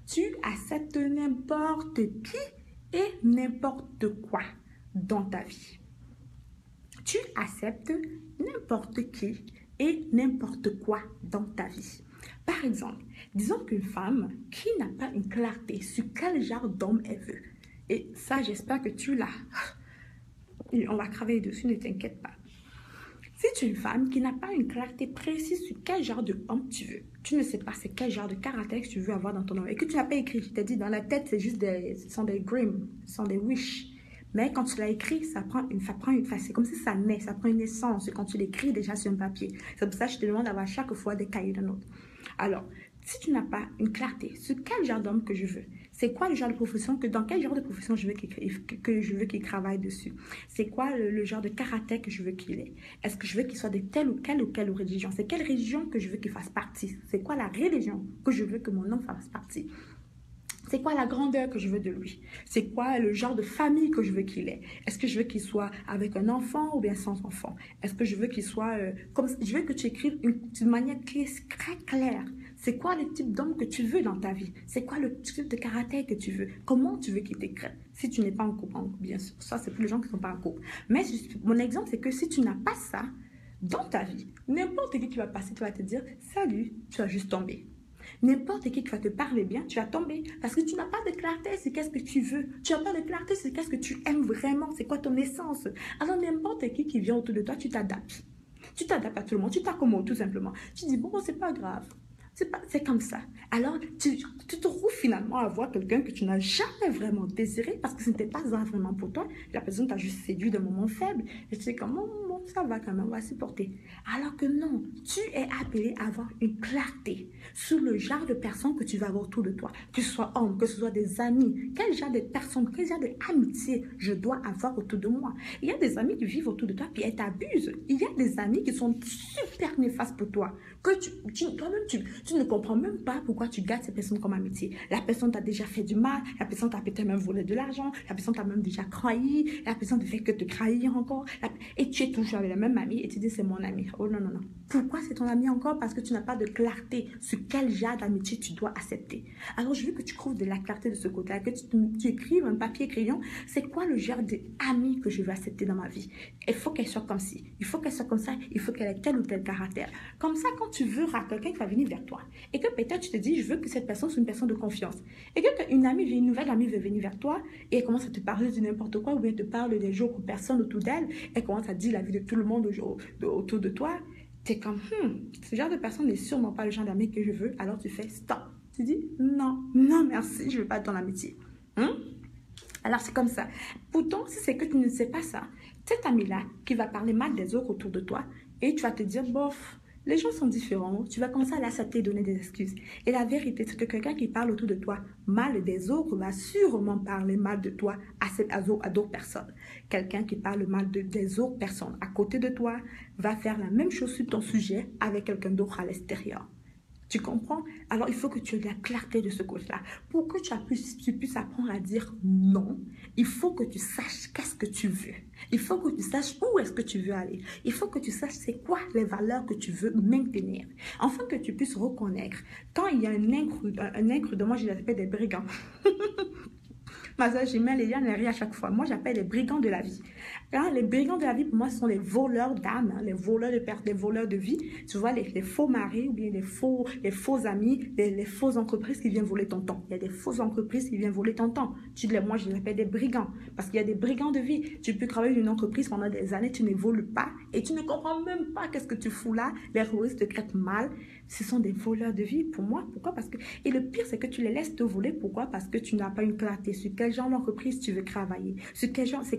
Speaker 1: Tu acceptes n'importe qui et n'importe quoi dans ta vie. Tu acceptes n'importe qui et n'importe quoi dans ta vie. Par exemple, disons qu'une femme qui n'a pas une clarté sur quel genre d'homme elle veut. Et ça, j'espère que tu l'as. Et on va travailler dessus, ne t'inquiète pas. Si tu es une femme qui n'a pas une clarté précise sur quel genre d'homme tu veux, tu ne sais pas c'est quel genre de caractère que tu veux avoir dans ton homme et que tu n'as pas écrit, je t'ai dit dans la tête, c'est juste ce sont des dreams, ce sont des wish. Mais quand tu l'as écrit, ça prend une phase. C'est comme si ça naît, ça prend une essence quand tu l'écris déjà sur un papier. C'est pour ça que je te demande d'avoir chaque fois des cahiers de notes. Alors, si tu n'as pas une clarté sur quel genre d'homme que je veux, c'est quoi le genre de profession, dans quel genre de profession je veux qu'il travaille dessus, c'est quoi le genre de caractère que je veux qu'il ait, est-ce que je veux qu'il soit de telle ou quelle religion, c'est quelle religion que je veux qu'il fasse partie, c'est quoi la religion que je veux que mon homme fasse partie. C'est quoi la grandeur que je veux de lui? C'est quoi le genre de famille que je veux qu'il ait? Est-ce que je veux qu'il soit avec un enfant ou bien sans enfant? Est-ce que je veux qu'il soit comme je veux que tu écrives d'une manière très claire. C'est quoi le type d'homme que tu veux dans ta vie? C'est quoi le type de caractère que tu veux? Comment tu veux qu'il t'écrive? Si tu n'es pas en couple, bien sûr, ça c'est pour les gens qui ne sont pas en couple. Mais mon exemple, c'est que si tu n'as pas ça dans ta vie, n'importe qui va passer, tu vas te dire, salut, tu vas juste tomber. N'importe qui va te parler bien, tu vas tomber. Parce que tu n'as pas de clarté sur qu'est-ce que tu veux. Tu n'as pas de clarté sur qu'est-ce que tu aimes vraiment. C'est quoi ton essence. Alors n'importe qui vient autour de toi, tu t'adaptes. Tu t'adaptes à tout le monde. Tu t'accommodes tout simplement. Tu dis, bon, c'est pas grave. C'est comme ça. Alors, tu te trouves finalement à voir quelqu'un que tu n'as jamais vraiment désiré parce que ce n'était pas vraiment pour toi. La personne t'a juste séduit d'un moment faible. Et tu sais comme, bon, ça va quand même, on va supporter. Alors que non, tu es appelé à avoir une clarté sur le genre de personnes que tu vas avoir autour de toi. Que ce soit homme, que ce soit des amis. Quel genre de personnes, quel genre d'amitié je dois avoir autour de moi. Il y a des amis qui vivent autour de toi puis elles t'abusent. Il y a des amis qui sont super néfastes pour toi. Que toi-même, tu ne comprends même pas pourquoi tu gardes ces personnes comme amitié. La personne t'a déjà fait du mal, la personne t'a peut-être même volé de l'argent, la personne t'a même déjà trahi, la personne ne fait que te trahir encore. Et tu es toujours avec la même amie et tu dis c'est mon ami. Oh non, non, non. Pourquoi c'est ton ami encore? Parce que tu n'as pas de clarté sur quel genre d'amitié tu dois accepter. Alors je veux que tu trouves de la clarté de ce côté-là, que tu écrives un papier crayon. C'est quoi le genre d'amis que je veux accepter dans ma vie? Il faut qu'elle soit comme ci, il faut qu'elle soit comme ça, il faut qu'elle ait tel ou tel caractère. Comme ça, quand tu veux quelqu'un qui va venir vers toi et que peut-être tu te dis, je veux que cette personne soit une personne de confiance et que une nouvelle amie veut venir vers toi et elle commence à te parler de n'importe quoi ou bien te parle des jours où personne autour d'elle, elle commence à dire la vie de tout le monde autour de toi, tu es comme, ce genre de personne n'est sûrement pas le genre d'ami que je veux, alors tu fais stop. Tu dis, non, non merci, je ne veux pas ton amitié. Alors c'est comme ça. Pourtant, si c'est que tu ne sais pas ça, cet ami-là qui va parler mal des autres autour de toi et tu vas te dire, bof, Les gens sont différents. Tu vas commencer à l'accepter et donner des excuses. Et la vérité, c'est que quelqu'un qui parle autour de toi mal des autres va sûrement parler mal de toi à d'autres personnes. Quelqu'un qui parle mal des autres personnes à côté de toi va faire la même chose sur ton sujet avec quelqu'un d'autre à l'extérieur. Tu comprends? Alors, il faut que tu aies la clarté de ce côté-là. Pour que tu puisses apprendre à dire non, il faut que tu saches qu'est-ce que tu veux. Il faut que tu saches où est-ce que tu veux aller. Il faut que tu saches c'est quoi les valeurs que tu veux maintenir. Afin que tu puisses reconnaître. Quand il y a un imprudent, moi je les appelle des brigands. Ma soeur Jimène, les gens rient à chaque fois. Moi, j'appelle les brigands de la vie. Alors, les brigands de la vie, pour moi, ce sont les voleurs d'âme, hein, les voleurs de perte, les voleurs de vie. Tu vois, les faux maris ou bien les faux amis, les fausses entreprises qui viennent voler ton temps. Il y a des fausses entreprises qui viennent voler ton temps. Moi, je les appelle des brigands parce qu'il y a des brigands de vie. Tu peux travailler dans une entreprise pendant des années, tu n'évolues pas et tu ne comprends même pas qu'est-ce que tu fous là. Les terroristes te traitent mal. Ce sont des voleurs de vie pour moi. Pourquoi? Parce que, et le pire, c'est que tu les laisses te voler. Pourquoi? Parce que tu n'as pas une clarté sur quel genre d'entreprise tu veux travailler. C'est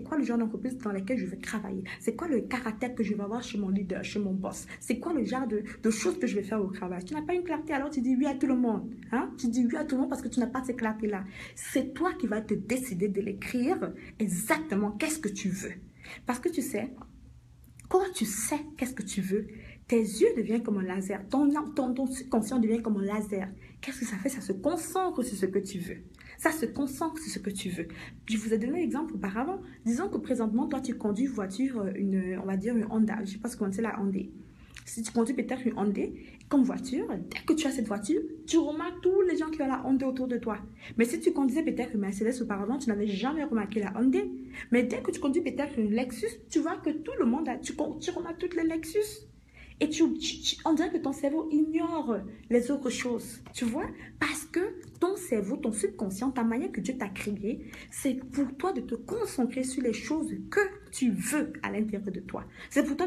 Speaker 1: quoi le genre d'entreprise dans laquelle je veux travailler. C'est quoi le caractère que je vais avoir chez mon leader, chez mon boss. C'est quoi le genre de choses que je vais faire au travail. Tu n'as pas une clarté, alors tu dis oui à tout le monde. Hein? Tu dis oui à tout le monde parce que tu n'as pas cette clarté-là. C'est toi qui vas te décider de l'écrire exactement qu'est-ce que tu veux. Parce que tu sais, quand tu sais qu'est-ce que tu veux, tes yeux deviennent comme un laser. Ton subconscient devient comme un laser. Qu'est-ce que ça fait? Ça se concentre sur ce que tu veux. Ça se concentre sur ce que tu veux. Je vous ai donné l'exemple auparavant. Disons que présentement, toi, tu conduis une voiture, on va dire une Honda. Je ne sais pas ce qu'on c'est la Hyundai. Si tu conduis peut-être une Hyundai comme voiture, dès que tu as cette voiture, tu remarques tous les gens qui ont la Hyundai autour de toi. Mais si tu conduisais peut-être une Mercedes auparavant, tu n'avais jamais remarqué la Hyundai. Mais dès que tu conduis peut-être une Lexus, tu vois que tout le monde, tu remarques toutes les Lexus. Et on dirait que ton cerveau ignore les autres choses, tu vois? Parce que ton cerveau, ton subconscient, ta manière que Dieu t'a créé, c'est pour toi de te concentrer sur les choses que tu veux à l'intérieur de toi. C'est pour toi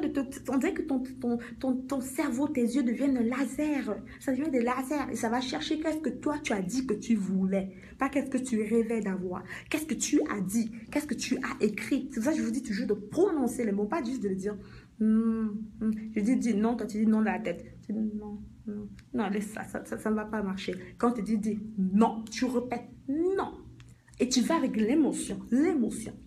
Speaker 1: on dirait que ton cerveau, tes yeux deviennent un laser. Ça devient des lasers et ça va chercher qu'est-ce que toi tu as dit que tu voulais. Pas qu'est-ce que tu rêvais d'avoir. Qu'est-ce que tu as dit? Qu'est-ce que tu as écrit? C'est pour ça que je vous dis toujours de prononcer les mots, pas juste de le dire. Je dis non, toi tu dis non dans la tête. Tu dis non, non, non, laisse ça ne va pas marcher. Quand tu dis non, tu répètes non. Et tu vas avec l'émotion,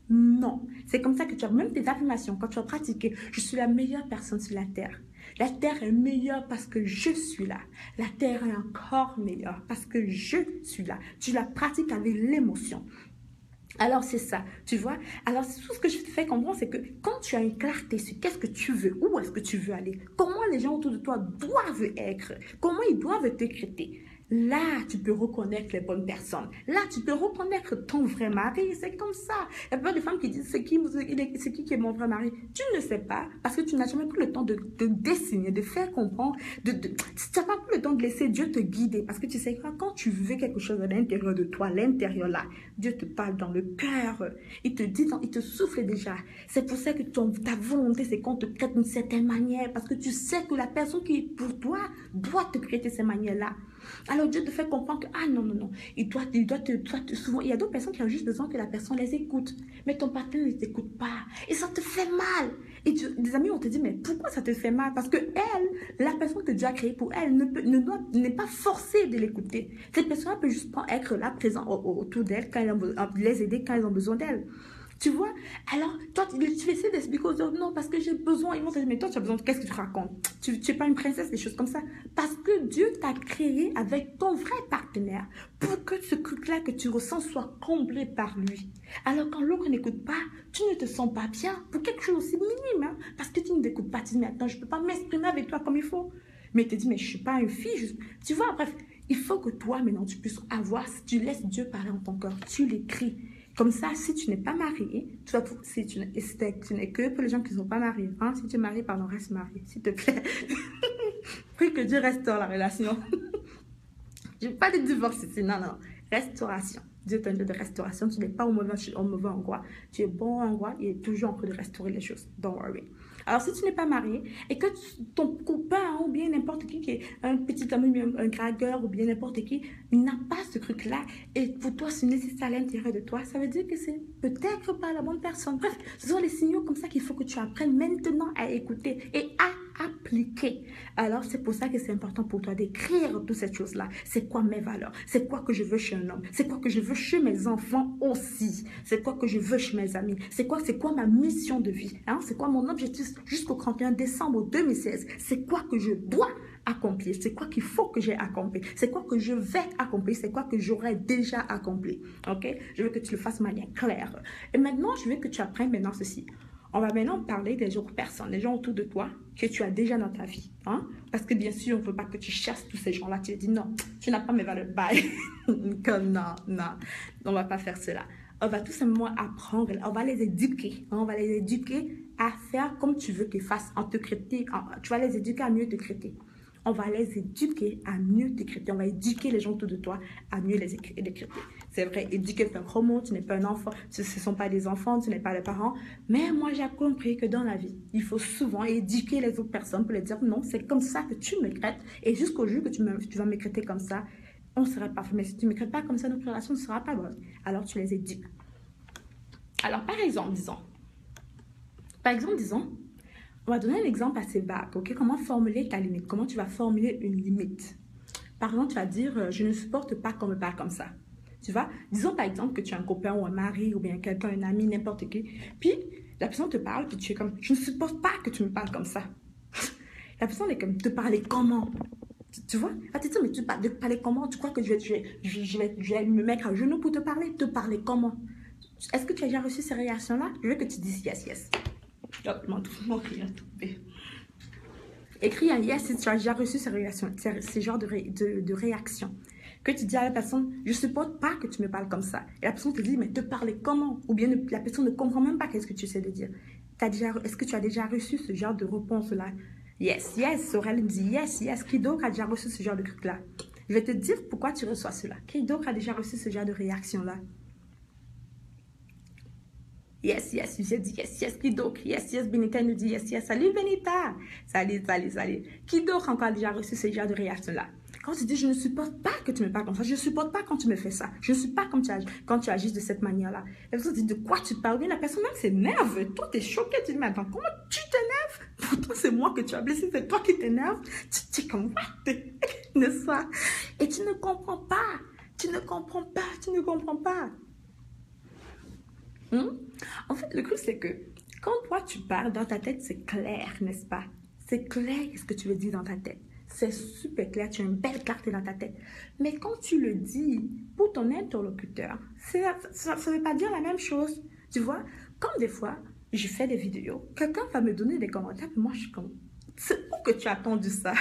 Speaker 1: non. C'est comme ça que tu as même tes affirmations, quand tu vas pratiquer, je suis la meilleure personne sur la terre. La terre est meilleure parce que je suis là. La terre est encore meilleure parce que je suis là. Tu la pratiques avec l'émotion. Alors, c'est ça, tu vois. Alors, tout ce que je te fais comprendre, c'est que quand tu as une clarté sur qu'est-ce que tu veux, où est-ce que tu veux aller, comment les gens autour de toi doivent être, comment ils doivent te traiter, là, tu peux reconnaître les bonnes personnes. Là, tu peux reconnaître ton vrai mari. C'est comme ça. Il y a plein de femmes qui disent, c'est qui est mon vrai mari? Tu ne sais pas parce que tu n'as jamais pris le temps de dessiner, de faire comprendre. Tu n'as pas pris le temps de laisser Dieu te guider. Parce que tu sais que quand tu veux quelque chose à l'intérieur de toi, l'intérieur là, Dieu te parle dans le cœur. Il te dit, il te souffle déjà. C'est pour ça que ta volonté, c'est qu'on te traite d'une certaine manière. Parce que tu sais que la personne qui est pour toi doit te traiter ces manières-là. Alors Dieu te fait comprendre que, ah non, non, non, souvent, il y a d'autres personnes qui ont juste besoin que la personne les écoute. Mais ton partenaire ne t'écoute pas. Et ça te fait mal. Et des amis vont te dire, mais pourquoi ça te fait mal? Parce que la personne que Dieu a créée pour elle, n'est pas forcée de l'écouter. Cette personne peut juste pas être là, présent autour d'elle, les aider quand ils ont besoin d'elle. Tu vois? Alors, toi, tu essaies d'expliquer aux autres, non, parce que j'ai besoin. Ils vont te dire, mais toi, tu as besoin de qu'est-ce que tu racontes? Tu n'es pas une princesse, des choses comme ça. Parce que Dieu t'a créé avec ton vrai partenaire pour que ce truc-là que tu ressens soit comblé par lui. Alors, quand l'autre n'écoute pas, tu ne te sens pas bien pour quelque chose aussi minime. Hein? Parce que tu ne t'écoutes pas. Tu dis, mais attends, je ne peux pas m'exprimer avec toi comme il faut. Mais tu te dis, mais je ne suis pas une fille. Tu vois, bref, il faut que toi, maintenant, tu puisses avoir, si tu laisses Dieu parler en ton cœur, tu l'écris. Comme ça, si tu n'es pas marié, si tu n'es que pour les gens qui ne sont pas mariés, hein, si tu es marié, pardon, reste marié, s'il te plaît. Prie que Dieu restaure la relation. Je ne veux pas de divorce ici, non, non. Restauration. Dieu est un Dieu de restauration. Tu n'es pas au mauvais endroit. Tu es bon endroit. Il est toujours en train de restaurer les choses. Don't worry. Alors, si tu n'es pas marié et que ton copain ou bien n'importe qui est un petit homme, un dragueur ou bien n'importe qui, n'a pas ce truc-là et pour toi, c'est nécessaire à l'intérieur de toi, ça veut dire que c'est peut-être pas la bonne personne. Bref, ce sont les signaux comme ça qu'il faut que tu apprennes maintenant à écouter et à appliquer. Alors, c'est pour ça que c'est important pour toi d'écrire toutes ces choses-là. C'est quoi mes valeurs? C'est quoi que je veux chez un homme? C'est quoi que je veux chez mes enfants aussi? C'est quoi que je veux chez mes amis? C'est quoi ma mission de vie? Hein? C'est quoi mon objectif jusqu'au 31 décembre 2016? C'est quoi que je dois accomplir? C'est quoi qu'il faut que j'ai accompli? C'est quoi que je vais accomplir? C'est quoi que j'aurais déjà accompli? Ok? Je veux que tu le fasses de manière claire. Et maintenant, je veux que tu apprennes maintenant ceci. On va maintenant parler des autres personnes, des gens autour de toi que tu as déjà dans ta vie. Hein? Parce que bien sûr, on ne veut pas que tu chasses tous ces gens-là. Tu te dis non, tu n'as pas mes valeurs. Bye. Comme non, on ne va pas faire cela. On va tout simplement apprendre, on va les éduquer. Hein? On va les éduquer à faire comme tu veux qu'ils fassent en te critiquant. Tu vas les éduquer à mieux te critiquer. On va les éduquer à mieux t'écrire. On va éduquer les gens autour de toi à mieux les écrire. C'est vrai, éduquer c'est un gros mot, tu n'es pas un enfant, ce ne sont pas des enfants, tu n'es pas les parents. Mais moi, j'ai compris que dans la vie, il faut souvent éduquer les autres personnes pour leur dire non, c'est comme ça que tu me traites. Et jusqu'au jour que tu vas me traiter comme ça, on ne sera pas fait. Mais si tu ne me traites pas comme ça, notre relation ne sera pas bonne. Alors, tu les éduques. Alors, par exemple, disons, on va donner un exemple assez vague, ok? Comment formuler ta limite? Comment tu vas formuler une limite? Par exemple, tu vas dire, je ne supporte pas qu'on me parle comme ça. Tu vois? Disons par exemple que tu as un copain ou un mari ou bien quelqu'un, un ami, n'importe qui. Puis, la personne te parle, puis tu es comme, je ne supporte pas que tu me parles comme ça. La personne est comme, te parler comment? Tu vois? Elle va te dire, mais tu parles de parler comment? Tu crois que je vais me mettre à genoux pour te parler? Te parler comment? Est-ce que tu as déjà reçu ces réactions-là? Je veux que tu dises yes, yes. Écris un yes si tu as déjà reçu ces genres de réactions. Que tu dis à la personne, je ne supporte pas que tu me parles comme ça. Et la personne te dit, mais te parler comment? Ou bien la personne ne comprend même pas qu'est-ce que tu essaies de dire. Est-ce que tu as déjà reçu ce genre de réponse-là? Yes, yes. Sorel me dit, yes, yes. Qui d'autre a déjà reçu ce genre de truc-là? Je vais te dire pourquoi tu reçois cela. Qui d'autre a déjà reçu ce genre de réaction-là? Yes, yes, j'ai dit yes, yes, qui d'autre? Yes, yes, Benita nous dit yes, yes. Salut Benita. Salut. Qui d'autre encore a déjà reçu ce genre de réaction-là? Quand tu dis je ne supporte pas que tu me parles comme ça, je ne supporte pas quand tu me fais ça, je ne suis pas comme quand tu agis de cette manière-là. La personne dit de quoi tu parles? Bien, la personne même s'énerve. Toi, tu es choqué. Tu dis mais attends, comment tu t'énerves? Pourtant, c'est moi que tu as blessé, c'est toi qui t'énerves. Tu dis comme what? N'est-ce pas? Et tu ne comprends pas. Tu ne comprends pas. En fait, le truc, c'est que quand toi, tu parles dans ta tête, c'est clair, n'est-ce pas? C'est clair ce que tu veux dire dans ta tête. C'est super clair, tu as une belle clarté dans ta tête. Mais quand tu le dis pour ton interlocuteur, ça ne veut pas dire la même chose. Tu vois, comme des fois, je fais des vidéos, quelqu'un va me donner des commentaires, et moi, je suis comme, c'est où que tu as attendu ça?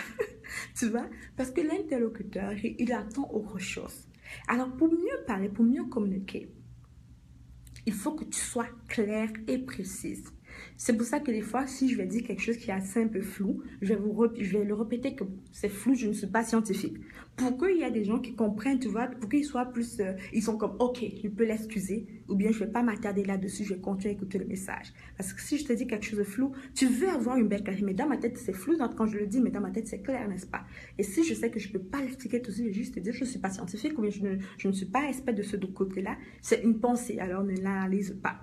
Speaker 1: Tu vois, parce que l'interlocuteur, il attend autre chose. Alors, pour mieux parler, pour mieux communiquer, il faut que tu sois claire et précise. C'est pour ça que des fois, si je vais dire quelque chose qui est assez un peu flou, je vais le répéter que c'est flou, je ne suis pas scientifique. Pour qu'il y ait des gens qui comprennent, tu vois, pour qu'ils soient plus, ils sont comme, ok, je peux l'excuser, ou bien je ne vais pas m'attarder là-dessus, je vais continuer à écouter le message. Parce que si je te dis quelque chose de flou, tu veux avoir une belle clarté, mais dans ma tête, c'est flou quand je le dis, mais dans ma tête, c'est clair, n'est-ce pas? Et si je sais que je ne peux pas l'expliquer tout de suite, je vais juste te dire, je ne suis pas scientifique, ou bien je ne suis pas expert de ce côté-là, c'est une pensée, alors ne l'analyse pas.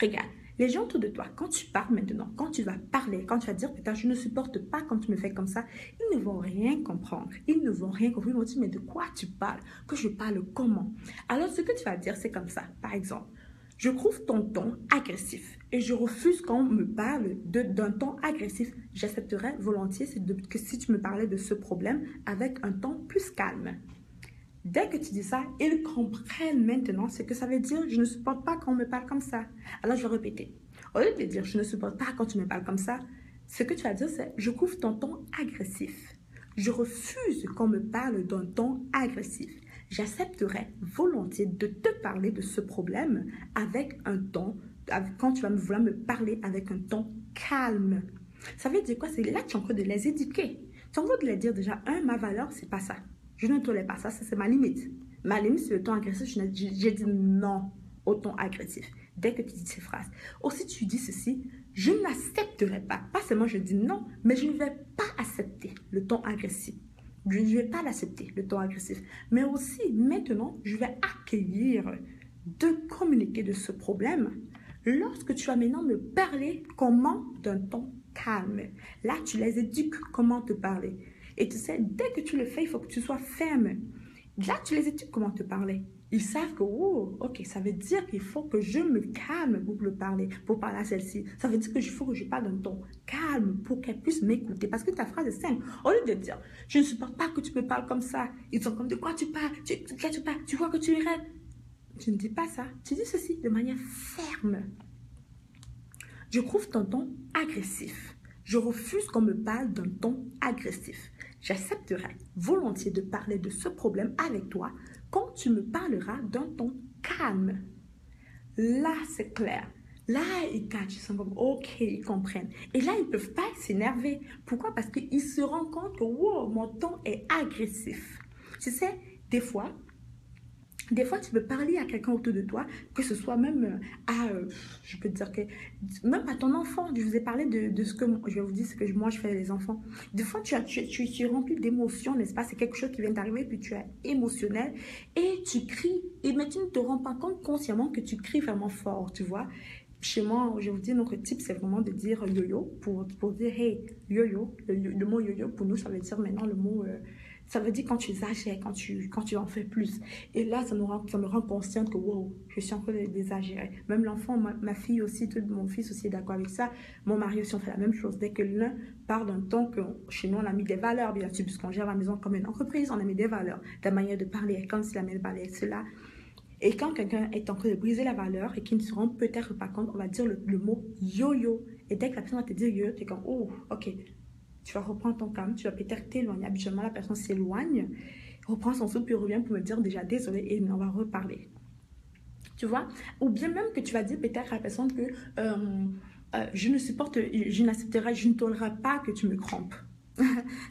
Speaker 1: Regarde. Les gens autour de toi, quand tu parles maintenant, quand tu vas parler, quand tu vas dire, putain, je ne supporte pas quand tu me fais comme ça, ils ne vont rien comprendre. Ils ne vont rien comprendre. Ils vont dire, mais de quoi tu parles? Que je parle comment? Alors, ce que tu vas dire, c'est comme ça. Par exemple, je trouve ton ton agressif et je refuse qu'on me parle d'un ton agressif. J'accepterais volontiers que si tu me parlais de ce problème avec un ton plus calme. Dès que tu dis ça, ils comprennent maintenant ce que ça veut dire. Je ne supporte pas quand on me parle comme ça. Alors, je vais répéter. Au lieu de dire, je ne supporte pas quand tu me parles comme ça, ce que tu vas dire, c'est, je trouve ton ton agressif. Je refuse qu'on me parle d'un ton agressif. J'accepterai volontiers de te parler de ce problème avec un ton, quand tu vas vouloir me parler avec un ton calme. Ça veut dire quoi? C'est là que tu es en train de les éduquer. Tu es en train de les dire déjà, ma valeur, c'est pas ça. Je ne tolère pas ça, c'est ma limite. Ma limite, c'est le ton agressif. J'ai dit non au ton agressif. Dès que tu dis ces phrases. Aussi, tu dis ceci, je n'accepterai pas. Pas seulement je dis non, mais je ne vais pas accepter le ton agressif. Je ne vais pas l'accepter, le ton agressif. Mais aussi, maintenant, je vais accueillir de communiquer de ce problème lorsque tu vas maintenant me parler comment d'un ton calme. Là, tu les éduques comment te parler. Et tu sais, dès que tu le fais, il faut que tu sois ferme. Là, tu les éduques comment te parler. Ils savent que, oh, ok, ça veut dire qu'il faut que je me calme pour parler à celle-ci. Ça veut dire qu'il faut que je parle d'un ton calme pour qu'elle puisse m'écouter. Parce que ta phrase est simple. Au lieu de dire, je ne supporte pas que tu me parles comme ça. Ils sont comme, de quoi tu parles? Tu crois que tu es raide? Tu ne dis pas ça. Tu dis ceci de manière ferme. Je trouve ton ton agressif. Je refuse qu'on me parle d'un ton agressif. J'accepterai volontiers de parler de ce problème avec toi quand tu me parleras d'un ton calme. Là, c'est clair. Là, ils catchent, ils sont comme, ok, ils comprennent. Et là, ils ne peuvent pas s'énerver. Pourquoi? Parce qu'ils se rendent compte que, wow, mon ton est agressif. Tu sais, des fois, tu peux parler à quelqu'un autour de toi, que ce soit même je peux te dire que, même à ton enfant. Je vous ai parlé de ce que, je vais vous dire ce que moi je fais les enfants. Des fois, tu es rempli d'émotions, n'est-ce pas? C'est quelque chose qui vient d'arriver, puis tu es émotionnel, et tu cries, mais tu ne te rends pas compte consciemment que tu cries vraiment fort, tu vois. Chez moi, je vous dis, notre type, c'est vraiment de dire yo-yo, pour dire, hey, yo-yo, le mot yo-yo, pour nous, ça veut dire maintenant le mot... ça veut dire quand tu exagères, quand tu en fais plus. Et là, ça me rend consciente que, wow, je suis en train d'exagérer. Même l'enfant, ma fille aussi, mon fils aussi est d'accord avec ça. Mon mari aussi, on fait la même chose. Dès que l'un part d'un ton que chez nous, on a mis des valeurs, bien sûr, puisqu'on gère la maison comme une entreprise, on a mis des valeurs. La manière de parler, comme si la manière de parler est cela. Et quand quelqu'un est en train de briser la valeur et qu'il ne se rend peut-être pas compte, on va dire le mot yo-yo. Et dès que la personne va te dire yo-yo, tu es comme, oh, ok. Tu vas reprendre ton calme, tu vas peut-être t'éloigner. Habituellement, la personne s'éloigne, reprend son souffle, puis revient pour me dire déjà désolé et on va reparler. Tu vois? Ou bien même que tu vas dire peut-être à la personne que je n'accepterai, je ne tolérerai pas que tu me trompes.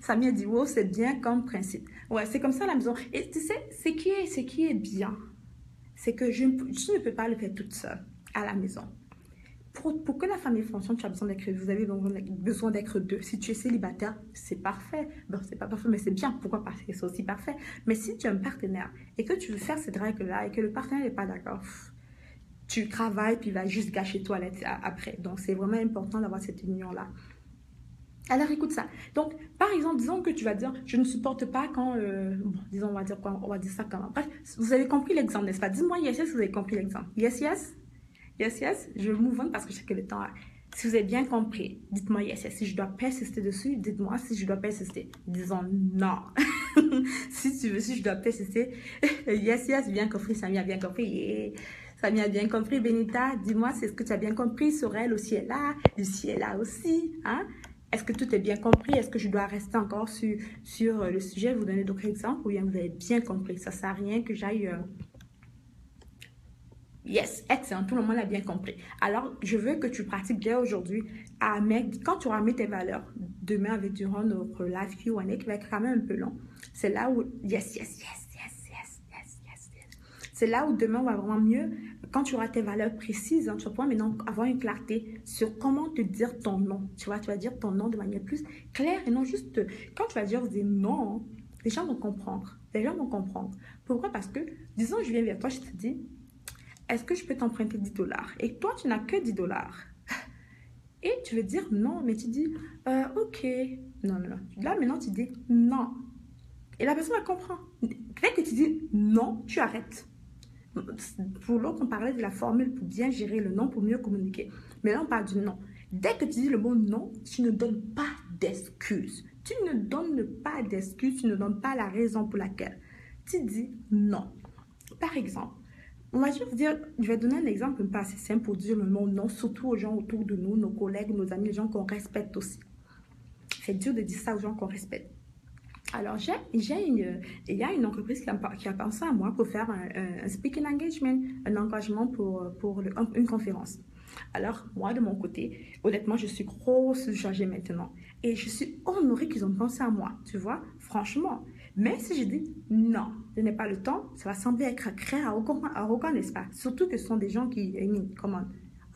Speaker 1: Samia dit, wow, c'est bien comme principe. Ouais, c'est comme ça à la maison. Et tu sais, ce qui est bien, c'est que je ne peux pas le faire toute seule à la maison. Pour que la famille fonctionne, tu as besoin d'être, vous avez besoin d'être deux. Si tu es célibataire, c'est parfait. Bon, c'est pas parfait, mais c'est bien. Pourquoi? Parce que c'est aussi parfait. Mais si tu as un partenaire et que tu veux faire cette règle-là et que le partenaire n'est pas d'accord, tu travailles puis il va juste gâcher toi après. Donc, c'est vraiment important d'avoir cette union-là. Alors, écoute ça. Donc, par exemple, disons que tu vas dire, je ne supporte pas quand, bon, disons, on va dire quoi, on va dire ça quand même. Bref, vous avez compris l'exemple, n'est-ce pas? Dis-moi yes, yes, vous avez compris l'exemple. Yes, yes? Yes, yes? Je move on parce que je sais que le temps, si vous avez bien compris, dites-moi yes, yes. Si je dois persister dessus, dites-moi si je dois persister. Disons non. Si je dois persister, yes, yes, bien compris, Samy a bien compris. Yeah. Samy a bien compris, Benita, dis-moi, c'est ce que tu as bien compris. Sorel aussi est là, Lucie est là aussi, hein? Est-ce que tout est bien compris? Est-ce que je dois rester encore sur le sujet, vous donner d'autres exemples ou bien vous avez bien compris? Ça ne sert à rien que j'aille... Yes, excellent, tout le monde l'a bien compris. Alors, je veux que tu pratiques bien aujourd'hui. Quand tu auras mis tes valeurs, demain, durant notre live Q&A, qui va être quand même un peu long, c'est là où... Yes, yes, yes, yes, yes, yes, yes, yes. C'est là où demain, on va vraiment mieux. Quand tu auras tes valeurs précises, hein, tu vas pouvoir maintenant avoir une clarté sur comment te dire ton nom. Tu vois, tu vas dire ton nom de manière plus claire et non juste... Quand tu vas dire non, les gens vont comprendre. Les gens vont comprendre. Pourquoi? Parce que, disons, je viens vers toi, je te dis... Est-ce que je peux t'emprunter 10 $? Et toi, tu n'as que 10 $. Et tu veux dire non, mais tu dis, ok. Non, non, non. Là, maintenant, tu dis non. Et la personne, elle comprend. Dès que tu dis non, tu arrêtes. Pour l'autre, on parlait de la formule pour bien gérer le non, pour mieux communiquer. Mais là, on parle du non. Dès que tu dis le mot non, tu ne donnes pas d'excuses. Tu ne donnes pas d'excuses, tu ne donnes pas la raison pour laquelle. Tu dis non. Par exemple, on va juste dire, je vais donner un exemple pas assez simple pour dire le mot non, surtout aux gens autour de nous, nos collègues, nos amis, les gens qu'on respecte aussi. C'est dur de dire ça aux gens qu'on respecte. Alors, il y a une entreprise qui a pensé à moi pour faire un speaking engagement, un engagement pour une conférence. Alors, moi, de mon côté, honnêtement, je suis grosse chargée maintenant. Et je suis honorée qu'ils ont pensé à moi, tu vois, franchement. Mais si je dis non, je n'ai pas le temps, ça va sembler être très arrogant, n'est-ce pas? Surtout que ce sont des gens qui, comment,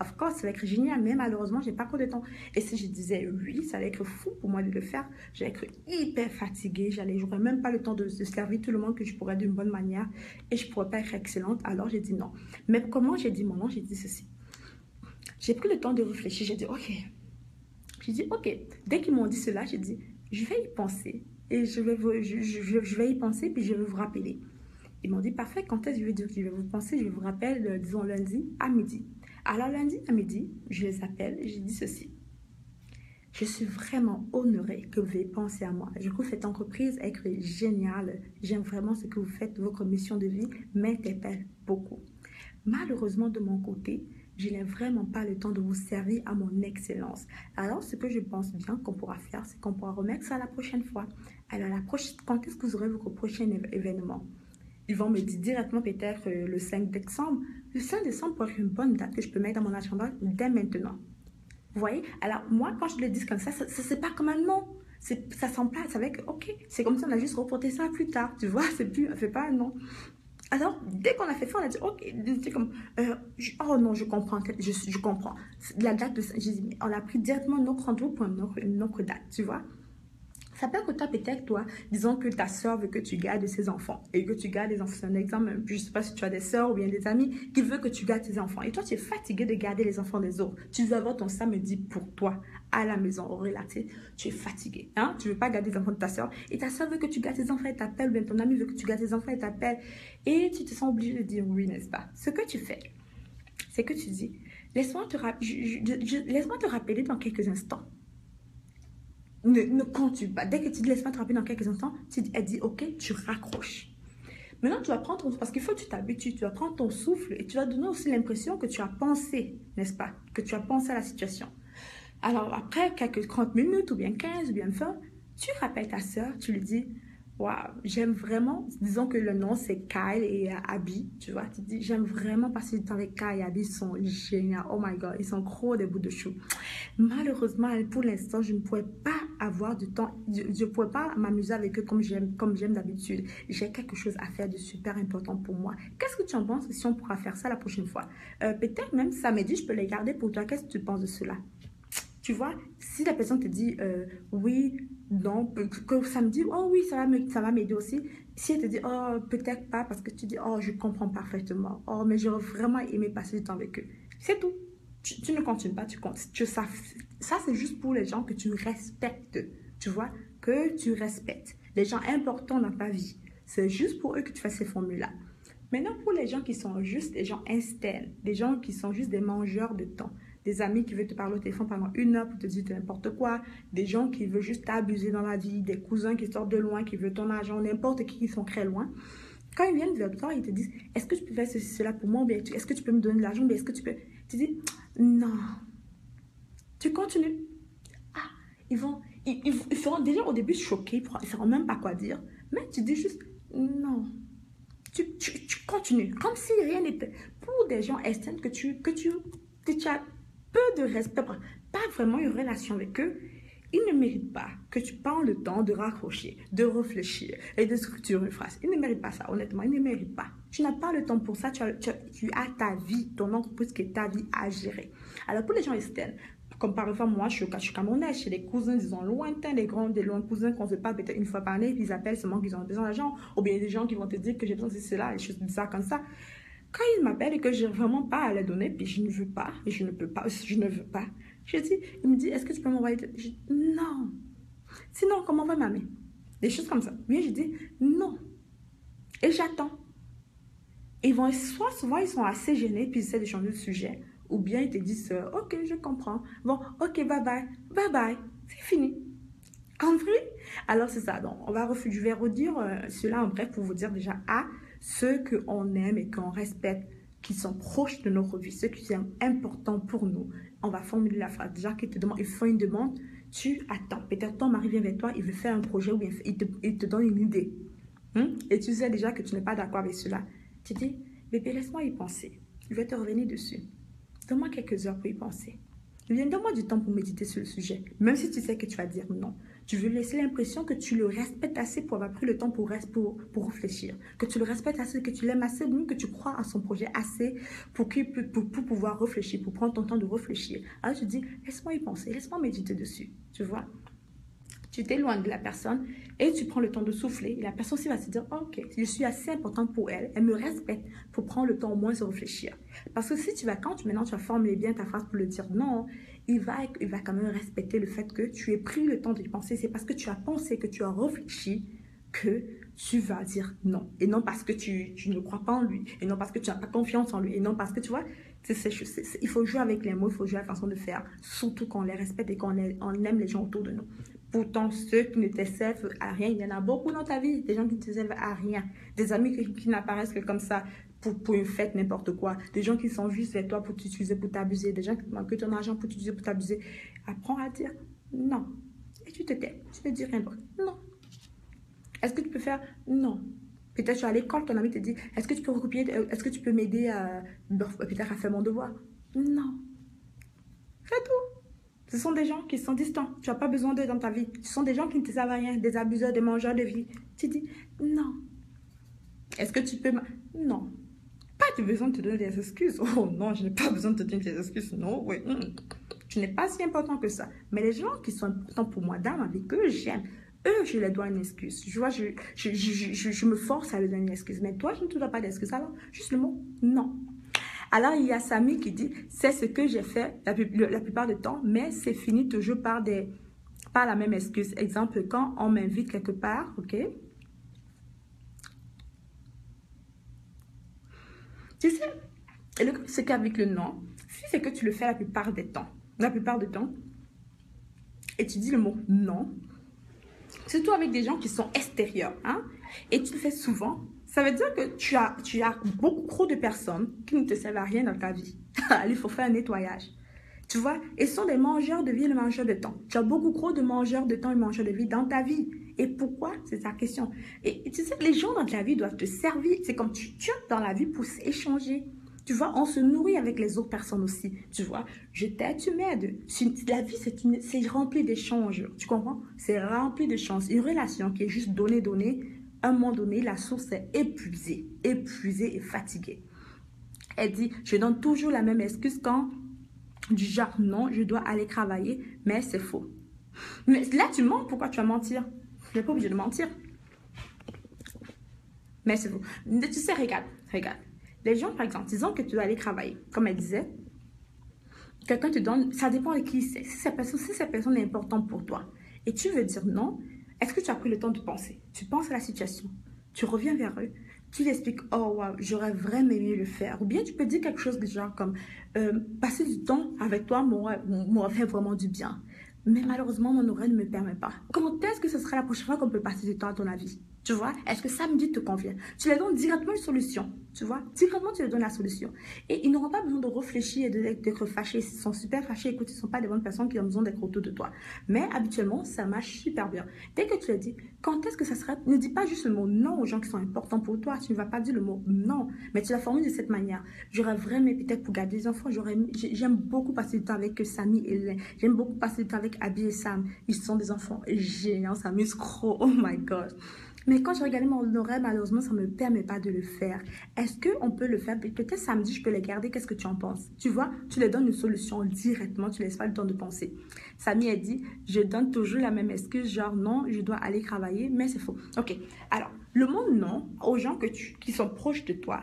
Speaker 1: of course, ça va être génial, mais malheureusement, je n'ai pas trop de temps. Et si je disais oui, ça allait être fou pour moi de le faire. J'allais être hyper fatiguée, j'aurais même pas le temps de servir tout le monde que je pourrais d'une bonne manière et je pourrais pas être excellente. Alors, j'ai dit non. Mais comment j'ai dit mon non? J'ai dit ceci. J'ai pris le temps de réfléchir, j'ai dit ok. J'ai dit, ok. Dès qu'ils m'ont dit cela, j'ai dit, je vais y penser. Et je vais y penser, puis je vais vous rappeler. Ils m'ont dit, parfait, quand est-ce que je vais dire que je vais vous penser? Je vous rappelle, disons, lundi à midi. Alors, lundi à midi, je les appelle et je dis ceci. Je suis vraiment honorée que vous ayez pensé à moi. Je trouve cette entreprise est géniale. J'aime vraiment ce que vous faites. Votre mission de vie m'interpelle beaucoup. Malheureusement, de mon côté, je n'ai vraiment pas le temps de vous servir à mon excellence. Alors, ce que je pense bien qu'on pourra faire, c'est qu'on pourra remettre ça la prochaine fois. Alors, quand est-ce que vous aurez votre prochain événement? Ils vont me dire directement peut-être le 5 décembre. Le 5 décembre pourrait être une bonne date que je peux mettre dans mon agenda dès maintenant. Vous voyez? Alors, moi, quand je le dis comme ça, c'est pas comme un non. Ça s'emplace avec, ok, c'est comme si on a juste reporté ça plus tard. Tu vois, c'est pas un non. Alors, dès qu'on a fait ça, on a dit, ok, c'est comme, oh non, je comprends, je comprends. La date de ça, j'ai dit, mais on a pris directement notre rendez-vous pour une autre date, tu vois. Ça peut être que toi, peut-être, toi, disons que ta soeur veut que tu gardes ses enfants et que tu gardes les enfants. C'est un exemple, je ne sais pas si tu as des soeurs ou bien des amis qui veulent que tu gardes tes enfants. Et toi, tu es fatigué de garder les enfants des autres. Tu veux avoir ton samedi pour toi à la maison, au relaxé. Tu es fatigué. Hein? Tu ne veux pas garder les enfants de ta soeur. Et ta soeur veut que tu gardes tes enfants et t'appelle. Ou bien ton ami veut que tu gardes tes enfants et t'appelle. Et tu te sens obligé de dire oui, n'est-ce pas? Ce que tu fais, c'est que tu dis, laisse-moi te rappeler dans quelques instants. Ne continue pas. Dès que tu te laisses pas te rappeler dans quelques instants, elle dit ok, tu raccroches. Maintenant, tu vas prendre ton souffle, parce qu'il faut que tu t'habitues, tu vas prendre ton souffle et tu vas donner aussi l'impression que tu as pensé, n'est-ce pas? Que tu as pensé à la situation. Alors, après quelques 30 minutes ou bien 15 ou bien 20, tu rappelles ta soeur, tu lui dis, waouh, j'aime vraiment, disons que le nom c'est Kyle et Abby, tu vois, tu dis, j'aime vraiment passer du temps avec Kyle et Abby, ils sont géniaux, oh my god, ils sont gros des bouts de chou. Malheureusement, pour l'instant, je ne pourrais pas avoir du temps, je ne pourrais pas m'amuser avec eux comme j'aime d'habitude. J'ai quelque chose à faire de super important pour moi. Qu'est-ce que tu en penses si on pourra faire ça la prochaine fois? Peut-être même samedi, je peux les garder pour toi. Qu'est-ce que tu penses de cela? Tu vois, si la personne te dit oui, non, que samedi, oh oui, ça va m'aider aussi. Si elle te dit, oh, peut-être pas, parce que tu dis, oh, je comprends parfaitement. Oh, mais j'aurais vraiment aimé passer du temps avec eux. C'est tout. Tu ne continues pas, tu comptes. Ça, c'est juste pour les gens que tu respectes. Tu vois, que tu respectes. Les gens importants dans ta vie. C'est juste pour eux que tu fais ces formules-là. Maintenant, pour les gens qui sont juste des gens externes, des gens qui sont juste des mangeurs de temps, des amis qui veulent te parler au téléphone pendant 1 heure pour te dire n'importe quoi, des gens qui veulent juste t'abuser dans la vie, des cousins qui sortent de loin, qui veulent ton argent, n'importe qui sont très loin. Quand ils viennent vers toi, ils te disent, est-ce que tu peux faire ceci, cela pour moi, ou bien est-ce que tu peux me donner de l'argent, ou bien est-ce que tu peux... Tu dis, non. Tu continues. Ah, ils seront déjà au début choqués, ils ne sauront même pas quoi dire, mais tu dis juste, non. Tu continues, comme si rien n'était. Pour des gens externes que tu as peu de respect, pas vraiment une relation avec eux, ils ne méritent pas que tu prends le temps de raccrocher, de réfléchir et de structurer une phrase. Ils ne méritent pas ça, honnêtement, ils ne méritent pas. Tu n'as pas le temps pour ça, tu as ta vie, ton entreprise qui est ta vie à gérer. Alors pour les gens externes, comme par exemple moi, je suis camerounaise, chez des cousins, disons lointains, des loin cousins qu'on ne se parle peut-être une fois par année, puis ils appellent seulement qu'ils ont besoin d'argent, ou bien des gens qui vont te dire que j'ai besoin de cela, des choses bizarres comme ça. Quand ils m'appellent et que je n'ai vraiment pas à les donner, puis je ne veux pas, et je ne peux pas, je ne veux pas, il me dit, est-ce que tu peux m'envoyer? Je dis, non. Sinon, comment va ma main? Des choses comme ça. Mais je dis, non. Et j'attends. Souvent, ils sont assez gênés, puis ils essaient de changer de sujet. Ou bien ils te disent, ok, je comprends. Bon, ok, bye bye. Bye bye. C'est fini. Compris? Alors, c'est ça. Donc, je vais redire cela en bref pour vous dire déjà, ceux qu'on aime et qu'on respecte, qui sont proches de notre vie, ceux qui sont importants pour nous. On va formuler la phrase. Déjà qu'ils te demandent, ils font une demande, tu attends. Peut-être ton mari vient vers toi, il veut faire un projet ou bien il te donne une idée. Et tu sais déjà que tu n'es pas d'accord avec cela. Tu dis, bébé, laisse-moi y penser. Je vais te revenir dessus. Donne-moi quelques heures pour y penser. Donne-moi du temps pour méditer sur le sujet. Même si tu sais que tu vas dire non. Tu veux laisser l'impression que tu le respectes assez pour avoir pris le temps pour réfléchir. Que tu le respectes assez, que tu l'aimes assez, même que tu crois à son projet assez pour pouvoir réfléchir, pour prendre ton temps de réfléchir. Alors tu dis, laisse-moi y penser, laisse-moi méditer dessus. Tu vois? Tu t'éloignes de la personne et tu prends le temps de souffler. Et la personne aussi va se dire, oh, ok, je suis assez importante pour elle, elle me respecte, pour prendre le temps au moins de réfléchir. Parce que si tu vas, maintenant tu vas formuler bien ta phrase pour le dire non, il va quand même respecter le fait que tu aies pris le temps d'y penser. C'est parce que tu as pensé, que tu as réfléchi, que tu vas dire non. Et non parce que tu ne crois pas en lui. Et non parce que tu n'as pas confiance en lui. Et non parce que tu vois, il faut jouer avec les mots, il faut jouer à la façon de faire. Surtout quand on les respecte et quand on aime les gens autour de nous. Pourtant, ceux qui ne te servent à rien, il y en a beaucoup dans ta vie. Des gens qui ne te servent à rien. Des amis qui n'apparaissent que comme ça pour une fête, n'importe quoi. Des gens qui sont juste avec toi pour t'utiliser, pour t'abuser. Des gens qui manquent ton argent pour t'utiliser, pour t'abuser. Apprends à dire non. Et tu te tais. Tu ne dis rien d'autre. Non. Est-ce que tu peux faire? Non. Peut-être tu es à l'école, ton ami te dit, est-ce que tu peux recopier, est-ce que tu peux m'aider à, peut-être à faire mon devoir? Non. Fais tout. Ce sont des gens qui sont distants. Tu n'as pas besoin d'eux dans ta vie. Ce sont des gens qui ne te servent à rien, des abuseurs, des mangeurs de vie. Tu dis, non. Est-ce que tu peux... Non. Pas de besoin de te donner des excuses. Oh non, je n'ai pas besoin de te donner des excuses. Non, oui. Tu n'es pas si important que ça. Mais les gens qui sont importants pour moi dans ma vie, que j'aime, eux, je leur dois une excuse. Tu vois, je me force à leur donner une excuse. Mais toi, je ne te dois pas d'excuse. Alors, juste le mot non. Alors, il y a Samy qui dit, c'est ce que j'ai fait la plupart du temps, mais c'est fini toujours par la même excuse. Exemple, quand on m'invite quelque part, ok? Tu sais, ce qu'avec le non, si c'est que tu le fais la plupart du temps, et tu dis le mot non, surtout avec des gens qui sont extérieurs, hein, et tu le fais souvent, ça veut dire que tu as beaucoup trop de personnes qui ne te servent à rien dans ta vie. Il faut faire un nettoyage. Tu vois, et ce sont des mangeurs de vie et des mangeurs de temps. Tu as beaucoup trop de mangeurs de temps et mangeurs de vie dans ta vie. Et pourquoi? C'est ta question. Et tu sais, les gens dans ta vie doivent te servir. C'est comme tu es dans la vie pour s'échanger. Tu vois, on se nourrit avec les autres personnes aussi. Tu vois, je t'aide, tu m'aides. La vie, c'est rempli d'échanges. Tu comprends? C'est rempli de chances. Une relation qui est juste donnée, à un moment donné, la source est épuisée et fatiguée. Elle dit, je donne toujours la même excuse quand, du genre, non, je dois aller travailler, mais c'est faux. Mais là, tu mens, pourquoi tu vas mentir? Tu n'es pas obligé de mentir. Mais c'est faux. Tu sais, regarde. Les gens, par exemple, disons que tu dois aller travailler, comme elle disait, quelqu'un te donne, ça dépend de qui c'est. Si cette personne est importante pour toi et tu veux dire non, est-ce que tu as pris le temps de penser? Tu penses à la situation, tu reviens vers eux, tu l'expliques, oh wow, j'aurais vraiment aimé le faire. Ou bien tu peux dire quelque chose de genre comme, passer du temps avec toi m'aurait fait vraiment du bien. Mais malheureusement, mon horaire ne me permet pas. Quand est-ce que ce sera la prochaine fois qu'on peut passer du temps à ton avis? Tu vois, est-ce que samedi te convient? Tu leur donnes directement une solution, tu vois. Directement, tu leur donnes la solution. Et ils n'auront pas besoin de réfléchir et d'être fâchés. Ils sont super fâchés. Écoute, ils ne sont pas des bonnes personnes qui ont besoin d'être autour de toi. Mais habituellement, ça marche super bien. Dès que tu leur dis, quand est-ce que ça sera? Ne dis pas juste le mot non aux gens qui sont importants pour toi. Tu ne vas pas dire le mot non. Mais tu la formules de cette manière. J'aurais vraiment, peut-être pour garder des enfants, j'aime beaucoup passer du temps avec Samy et Hélène. J'aime beaucoup passer du temps avec Abby et Sam. Ils sont des enfants géniaux. Ça m'amuse trop. Oh my God. Mais quand je regardais mon horaire, malheureusement, ça ne me permet pas de le faire. Est-ce qu'on peut le faire? Peut-être samedi, je peux les garder. Qu'est-ce que tu en penses? Tu vois, tu les donnes une solution directement. Tu ne laisses pas le temps de penser. Samy a dit, je donne toujours la même excuse, genre non, je dois aller travailler, mais c'est faux. Ok, alors, le mot non aux gens qui sont proches de toi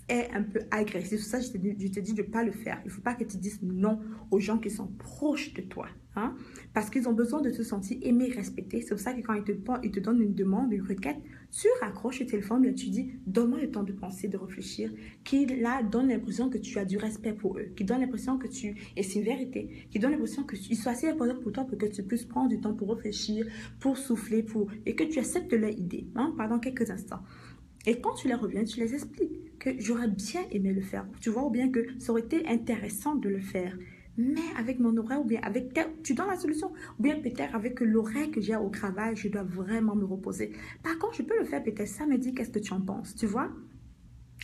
Speaker 1: est un peu agressif. C'est ça, je te dis de ne pas le faire. Il ne faut pas que tu dises non aux gens qui sont proches de toi. Hein? Parce qu'ils ont besoin de te sentir aimé, respecté. C'est pour ça que quand ils te donnent une demande, une requête, tu raccroches le téléphone et tu dis, donne-moi le temps de penser, de réfléchir, qui là donne l'impression que tu as du respect pour eux, qui donne l'impression que et c'est une vérité, qui donne l'impression qu'ils soient assez importants pour toi pour que tu puisses prendre du temps pour réfléchir, pour souffler, et que tu acceptes leur idée pendant quelques instants. Et quand tu les reviens, tu les expliques que j'aurais bien aimé le faire, tu vois, ou bien que ça aurait été intéressant de le faire. Mais avec mon horaire, ou bien tu donnes la solution, ou bien peut-être avec l'horaire que j'ai au travail, je dois vraiment me reposer. Par contre, je peux le faire peut-être samedi, qu'est-ce que tu en penses, tu vois?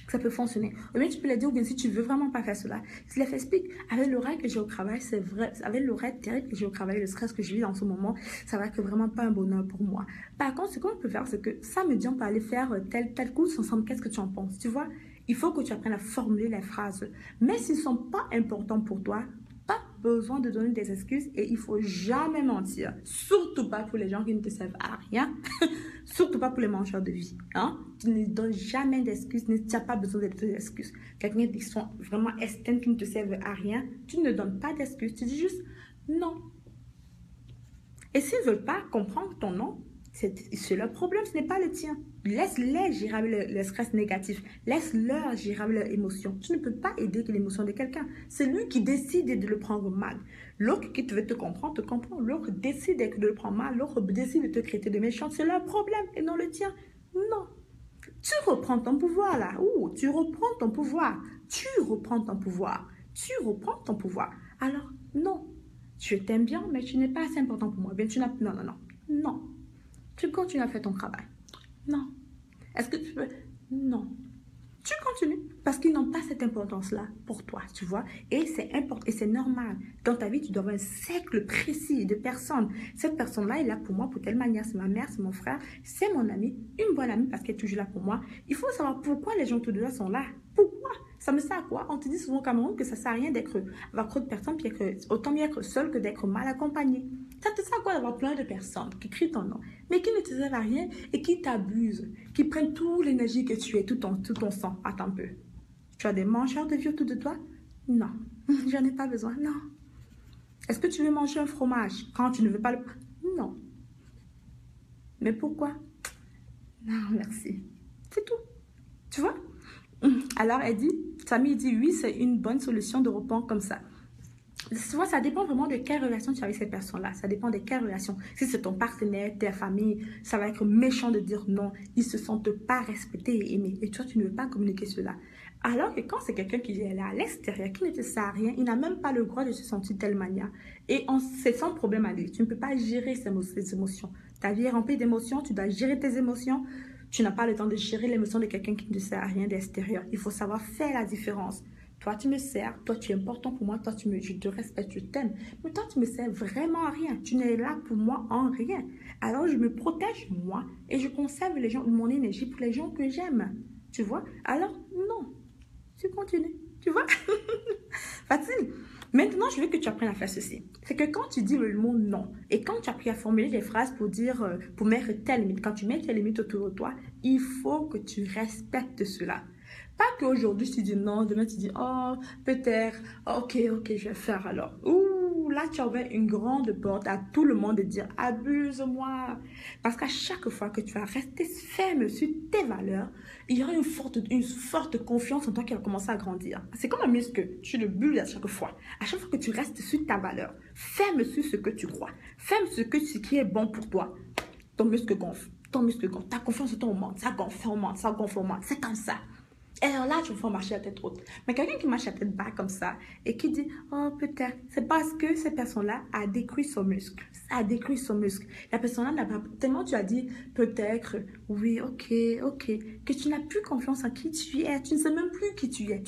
Speaker 1: Ça peut fonctionner. Ou bien tu peux le dire, ou bien si tu veux vraiment pas faire cela, tu les expliques. Avec l'horaire que j'ai au travail, c'est vrai, avec l'horaire terrible que j'ai au travail, le stress que je vis dans ce moment, ça va être vraiment pas un bonheur pour moi. Par contre, ce qu'on peut faire, c'est que samedi, on peut aller faire tel course ensemble, qu'est-ce que tu en penses, tu vois? Il faut que tu apprennes à formuler les phrases. Mais s'ils ne sont pas importants pour toi, pas besoin de donner des excuses et il faut jamais mentir. Surtout pas pour les gens qui ne te servent à rien. Surtout pas pour les mangeurs de vie. Hein? Tu ne donnes jamais d'excuses. Tu n'as pas besoin d'excuses. Quelqu'un qui sont vraiment externes, qui ne te servent à rien, tu ne donnes pas d'excuses. Tu dis juste non. Et s'ils ne veulent pas comprendre ton non, c'est leur problème, ce n'est pas le tien. Laisse-les gérer avec le stress négatif. Laisse-leur gérer avec leurs émotions. Tu ne peux pas aider l'émotion de quelqu'un. C'est lui qui décide de le prendre mal. L'autre qui veut te comprendre, te comprend. L'autre décide de le prendre mal. L'autre décide de te traiter de méchant. C'est leur problème et non le tien. Non. Tu reprends ton pouvoir là. Tu reprends ton pouvoir. Tu reprends ton pouvoir. Tu reprends ton pouvoir. Alors, non. Je t'aime bien, mais tu n'es pas assez important pour moi. Bien, non. Tu continues à faire ton travail. Non. Est-ce que tu veux? Non. Tu continues parce qu'ils n'ont pas cette importance-là pour toi, tu vois. Et c'est important et c'est normal. Dans ta vie, tu dois avoir un cercle précis de personnes. Cette personne-là est là pour moi pour telle manière. C'est ma mère, c'est mon frère, c'est mon ami, une bonne amie parce qu'elle est toujours là pour moi. Il faut savoir pourquoi les gens autour de toi sont là. Pourquoi? Ça me sert à quoi? On te dit souvent au Cameroun que ça ne sert à rien d'être avec trop de personnes, puis autant mieux être seul que d'être mal accompagné. Ça te sert à quoi d'avoir plein de personnes qui crient ton nom, mais qui ne te servent à rien et qui t'abusent, qui prennent toute l'énergie que tu es, tout ton sang. Attends un peu. Tu as des mangeurs de vie autour de toi? Non. J'en ai pas besoin. Non. Est-ce que tu veux manger un fromage quand tu ne veux pas le... Non. Mais pourquoi? Non, merci. C'est tout. Tu vois? Alors, Samy dit, oui, c'est une bonne solution de répondre comme ça. Tu vois, ça dépend vraiment de quelle relation tu as avec cette personne-là. Ça dépend de quelle relation. Si c'est ton partenaire, ta famille, ça va être méchant de dire non. Ils ne se sentent pas respectés et aimés. Et toi, tu ne veux pas communiquer cela. Alors que quand c'est quelqu'un qui est là à l'extérieur, qui ne te sert à rien, il n'a même pas le droit de se sentir de telle manière. Et c'est son problème à lui. Tu ne peux pas gérer ces émotions. Ta vie est remplie d'émotions, tu dois gérer tes émotions. Tu n'as pas le temps de gérer l'émotion de quelqu'un qui ne te sert à rien d'extérieur. Il faut savoir faire la différence. Toi, tu me sers, toi, tu es important pour moi, toi, je te respecte, je t'aime. Mais toi, tu me sers vraiment à rien. Tu n'es là pour moi en rien. Alors, je me protège, moi, et je conserve mon énergie pour les gens que j'aime. Tu vois? Alors, non. Tu continues. Tu vois? Facile. Maintenant, je veux que tu apprennes à faire ceci. C'est que quand tu dis le mot non, et quand tu as appris à formuler des phrases pour dire, pour mettre telle limite, quand tu mets telle limite autour de toi, il faut que tu respectes cela. Pas qu'aujourd'hui tu dis non, demain tu dis oh, peut-être, ok, je vais faire alors. Ouh, là tu as ouvert une grande porte à tout le monde de dire abuse-moi. Parce qu'à chaque fois que tu vas rester ferme sur tes valeurs, il y aura une forte confiance en toi qui va commencer à grandir. C'est comme un muscle, tu le bulles à chaque fois. À chaque fois que tu restes sur ta valeur, ferme sur ce que tu crois, ferme sur ce qui est bon pour toi, ton muscle gonfle. Ta confiance en toi augmente, ça gonfle, c'est comme ça. Et alors là, tu vas marcher à tête haute. Mais quelqu'un qui marche à tête bas comme ça et qui dit, oh peut-être, c'est parce que cette personne-là a détruit son muscle. La personne-là n'a pas, tellement tu as dit, peut-être, oui, ok, que tu n'as plus confiance en qui tu es. Tu ne sais même plus qui tu es.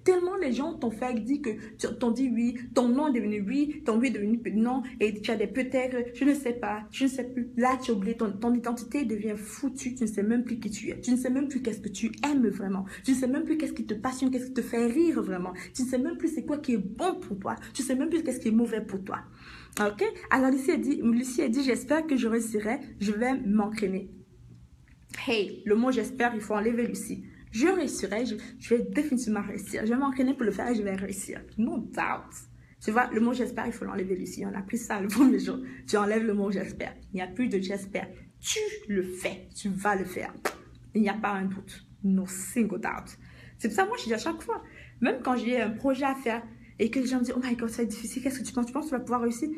Speaker 1: Tellement les gens t'ont fait dire que, t'ont dit oui, ton nom est devenu oui, ton oui est devenu non, et tu as des peut-être, je ne sais pas, je ne sais plus. Là, tu as oublié, ton identité devient foutue, tu ne sais même plus qui tu es. Tu ne sais même plus qu'est-ce que tu aimes vraiment. Tu ne sais même plus qu'est-ce qui te passionne, qu'est-ce qui te fait rire vraiment. Tu ne sais même plus c'est quoi qui est bon pour toi. Tu ne sais même plus qu'est-ce qui est mauvais pour toi. Ok? Alors Lucie a dit, j'espère que je réussirai, je vais m'entraîner. Hey, le mot j'espère, il faut enlever Lucie. Je réussirai, je vais définitivement réussir. Je vais m'entraîner pour le faire et je vais réussir. No doubt. Tu vois, le mot j'espère, il faut l'enlever Lucie. On a pris ça le premier jour. Tu enlèves le mot j'espère. Il n'y a plus de j'espère. Tu le fais. Tu vas le faire. Il n'y a pas un doute. No single doubt. C'est pour ça, moi, je dis à chaque fois, même quand j'ai un projet à faire et que les gens me disent, oh my god, ça va être difficile, qu'est-ce que tu penses? Tu penses que tu vas pouvoir réussir?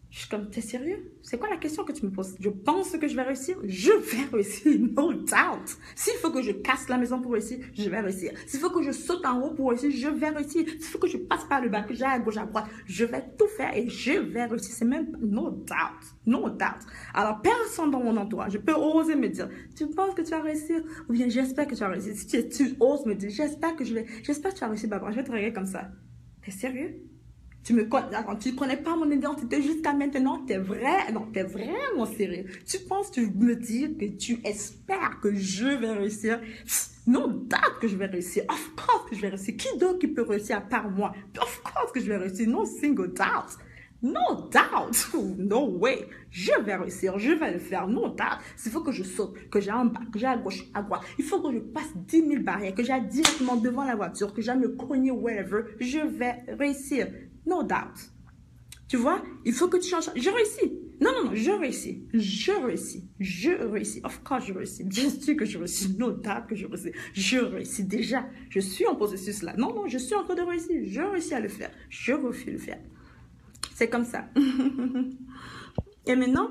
Speaker 1: Je suis comme, t'es sérieux? C'est quoi la question que tu me poses? Je pense que je vais réussir? Je vais réussir, no doubt. S'il faut que je casse la maison pour réussir, je vais réussir. S'il faut que je saute en haut pour réussir, je vais réussir. S'il faut que je passe par le bas, que j'aille à gauche, à droite, je vais tout faire et je vais réussir. C'est même, no doubt. Alors, personne dans mon entourage, je peux oser me dire, tu penses que tu vas réussir? Ou bien, j'espère que tu vas réussir. Si tu oses me dire, j'espère que tu vas réussir, Barbara, je vais te regarder comme ça. T'es sérieux? Tu me connais, tu ne connais pas mon identité jusqu'à maintenant, t'es vrai, non, t'es vraiment sérieux. Tu penses, tu me dis que tu espères que je vais réussir? Non, doubt que je vais réussir. Of course que je vais réussir. Qui d'autre qui peut réussir à part moi? Of course que je vais réussir. No single doubt. No doubt. No way. Je vais réussir. Je vais le faire. No doubt. Il faut que je saute, que j'ai en bas, que j'ai à gauche, à droite. Il faut que je passe 10 000 barrières, que j'aille directement devant la voiture, que j'aille me cogner wherever. Je vais réussir. No doubt. Tu vois, il faut que tu changes. Je réussis. Non, non, non, je réussis. Je réussis. Je réussis. Of course, je réussis. Bien sûr que je réussis. No doubt que je réussis. Je réussis déjà. Je suis en processus là. Non, non, je suis en train de réussir. Je réussis à le faire. Je refuse le faire. C'est comme ça. Et maintenant,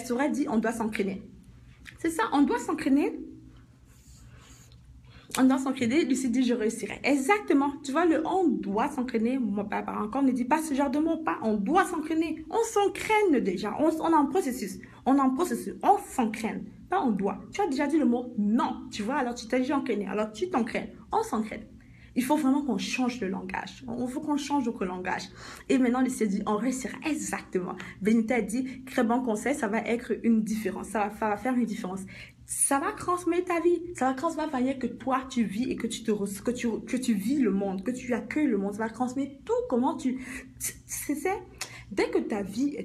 Speaker 1: Sora dit, on doit s'entraîner. C'est ça, on doit s'entraîner. On doit s'entraîner, Lucie dit je réussirai. Exactement. Tu vois, le on doit s'entraîner, mon papa encore ne dit pas ce genre de mot, pas on doit s'entraîner. On s'entraîne déjà. On est en processus. On est en processus. On s'entraîne. Pas on doit. Tu as déjà dit le mot non. Tu vois, alors tu t'es déjà entraîné. Alors tu t'entraînes. On s'entraîne. Il faut vraiment qu'on change de langage. Il faut qu'on change notre langage. Et maintenant, Lucie dit, on réussira. Exactement. Benita dit, très bon conseil, ça va être une différence. Ça va faire une différence. Ça va transmettre ta vie. Ça va transmettre la manière que toi, tu vis et que tu vis le monde, que tu accueilles le monde. Ça va transmettre tout comment tu... Dès que ta vie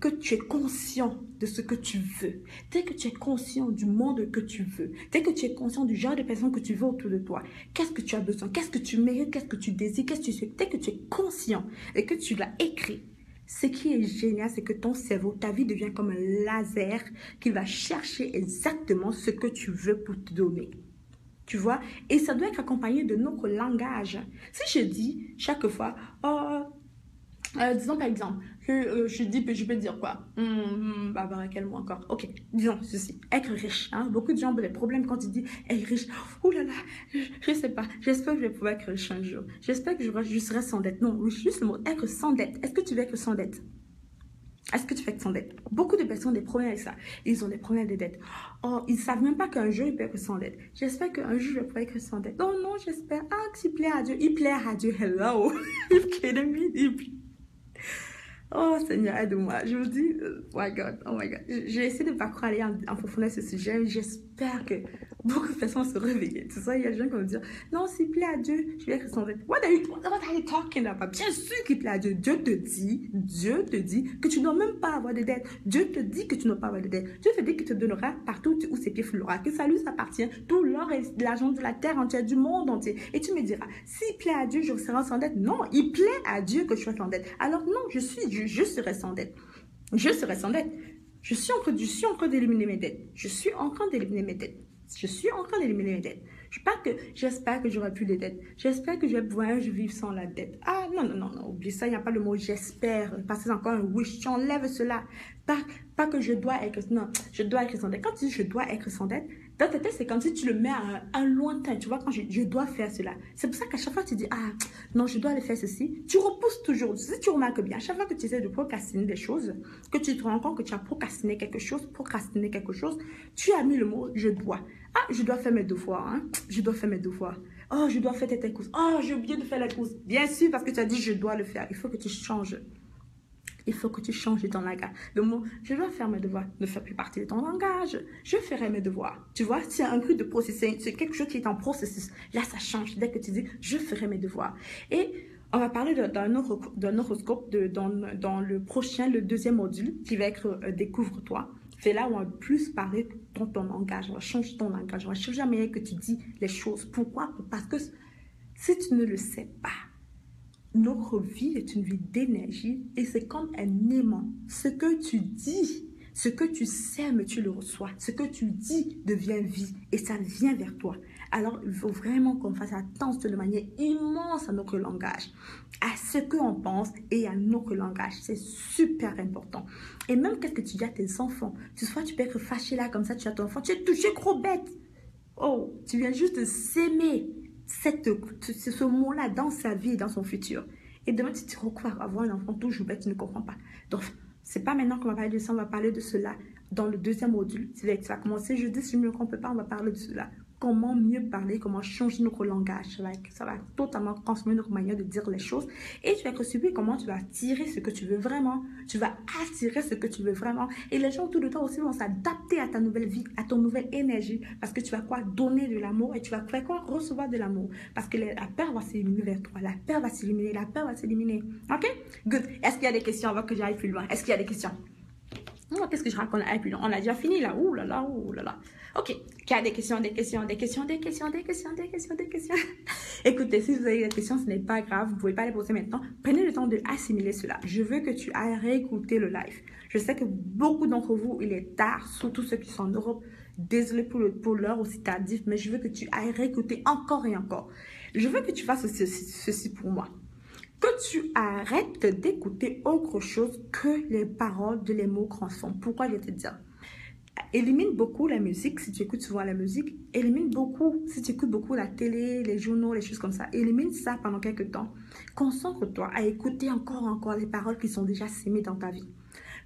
Speaker 1: que tu es conscient de ce que tu veux, dès que tu es conscient du monde que tu veux, dès que tu es conscient du genre de personnes que tu veux autour de toi, qu'est-ce que tu as besoin, qu'est-ce que tu mérites, qu'est-ce que tu désires, qu'est-ce que tu sais, dès que tu es conscient et que tu l'as écrit, ce qui est génial, c'est que ton cerveau, ta vie devient comme un laser qui va chercher exactement ce que tu veux pour te donner. Tu vois? Et ça doit être accompagné de notre langage. Si je dis chaque fois, oh, disons par exemple, que je peux dire quoi? Quel mot encore? Ok, disons ceci, être riche. Hein? Beaucoup de gens ont des problèmes quand ils disent être riche. Ouh là là, je sais pas. J'espère que je vais pouvoir être riche un jour. J'espère que je serai sans dette. Non, juste le mot être sans dette. Est-ce que tu veux être sans dette? Est-ce que tu veux être sans dette? Beaucoup de personnes ont des problèmes avec ça. Ils ont des problèmes de dette. Oh, ils ne savent même pas qu'un jour, ils peuvent être sans dette. J'espère qu'un jour, je vais pouvoir être sans dette. Oh non, j'espère. Ah, s'il plaît à Dieu. Il plaît à Dieu. Hello. You're kidding me? Oh Seigneur, aide-moi. Je vous dis, oh my God. J'ai essayé de ne pas croire aller en profondeur ce sujet. J'espère que beaucoup de personnes se réveillent. Tu sais, il y a des gens qui vont dire, non, s'il plaît à Dieu, je vais être sans dette. What are you talking about? Bien sûr qu'il plaît à Dieu. Dieu te dit que tu ne dois même pas avoir de dette. Dieu te dit que tu ne dois pas avoir de dette. Dieu te dit qu'il te donnera partout où ses pieds foulera, que ça lui appartient, tout l'or et l'argent de la terre entière, du monde entier. Et tu me diras, s'il plaît à Dieu, je serai sans dette. Non, il plaît à Dieu que je sois sans dette. Alors non, je serai sans dette. Je serai sans dette. Je suis en train d'éliminer mes dettes. Je suis en train d'éliminer mes dettes. J'espère que j'aurai plus de dettes. J'espère que je vais pouvoir vivre sans la dette. Ah, non. Oublie ça, il n'y a pas le mot j'espère. Parce que c'est encore un wish. Tu enlèves cela. Pas que je dois être... Non, je dois être sans dette. Quand tu dis je dois être sans dette, dans ta tête, c'est comme si tu le mets à un lointain. Tu vois, quand je dois faire cela. C'est pour ça qu'à chaque fois, tu dis, ah, non, je dois aller faire ceci. Tu repousses toujours. Si tu remarques bien, à chaque fois que tu essaies de procrastiner des choses, que tu te rends compte que tu as procrastiné quelque chose, tu as mis le mot je dois. Ah, je dois faire mes devoirs. Hein? Je dois faire mes devoirs. Oh, je dois faire tes courses. Oh, j'ai oublié de faire la course. Bien sûr, parce que tu as dit je dois le faire. Il faut que tu changes. Il faut que tu changes de ton langage. Le mot « je dois faire mes devoirs » ne fait plus partie de ton langage. Je ferai mes devoirs. Tu vois, c'est un truc de processus. C'est quelque chose qui est en processus. Là, ça change. Dès que tu dis « je ferai mes devoirs ». Et on va parler d'un horoscope dans le prochain, le deuxième module qui va être « découvre-toi ». C'est là où on va plus parler dans ton langage. On va changer ton langage. On va changer la manière que tu dis les choses. Pourquoi? Parce que si tu ne le sais pas, notre vie est une vie d'énergie et c'est comme un aimant. Ce que tu dis, ce que tu sèmes, tu le reçois. Ce que tu dis devient vie et ça vient vers toi. Alors, il faut vraiment qu'on fasse attention de manière immense à notre langage, à ce qu'on pense et à notre langage. C'est super important. Et même qu'est-ce que tu dis à tes enfants. Tu peux être fâché là comme ça, tu as ton enfant, tu es touché, gros bête. Oh, tu viens juste de s'aimer ce mot-là dans sa vie et dans son futur. Et demain, tu te retrouves à avoir un enfant toujours bête, tu ne comprends pas. Donc, c'est pas maintenant qu'on va parler de ça, on va parler de cela dans le deuxième module. Tu vas commencer jeudi, si je ne me trompe pas, on va parler de cela. comment mieux parler, comment changer notre langage. Ça va totalement transformer notre manière de dire les choses. Et tu vas recevoir comment tu vas attirer ce que tu veux vraiment. Tu vas attirer ce que tu veux vraiment. Et les gens autour de toi aussi vont s'adapter à ta nouvelle vie, à ton nouvelle énergie. Parce que tu vas quoi? Donner de l'amour et tu vas faire quoi? Recevoir de l'amour. Parce que la peur va s'éliminer vers toi. La peur va s'éliminer. La peur va s'éliminer. Ok? Good. Est-ce qu'il y a des questions avant que j'aille plus loin? Est-ce qu'il y a des questions? Oh, qu'est-ce que je raconte? Ah, puis on a déjà fini là. Ouh là là, ouh là là. Ok. Qui a des questions, des questions, des questions, des questions, des questions, des questions, des questions. Écoutez, si vous avez des questions, ce n'est pas grave. Vous ne pouvez pas les poser maintenant. Prenez le temps de assimiler cela. Je veux que tu ailles réécouter le live. Je sais que beaucoup d'entre vous, il est tard, surtout ceux qui sont en Europe. Désolé pour l'heure aussi tardive, mais je veux que tu ailles réécouter encore et encore. Je veux que tu fasses ceci pour moi. Que tu arrêtes d'écouter autre chose que les paroles de les mots transforment. Pourquoi je vais te dire? Élimine beaucoup la musique, si tu écoutes souvent la musique. Élimine beaucoup, si tu écoutes beaucoup la télé, les journaux, les choses comme ça. Élimine ça pendant quelques temps. Concentre-toi à écouter encore les paroles qui sont déjà sémées dans ta vie.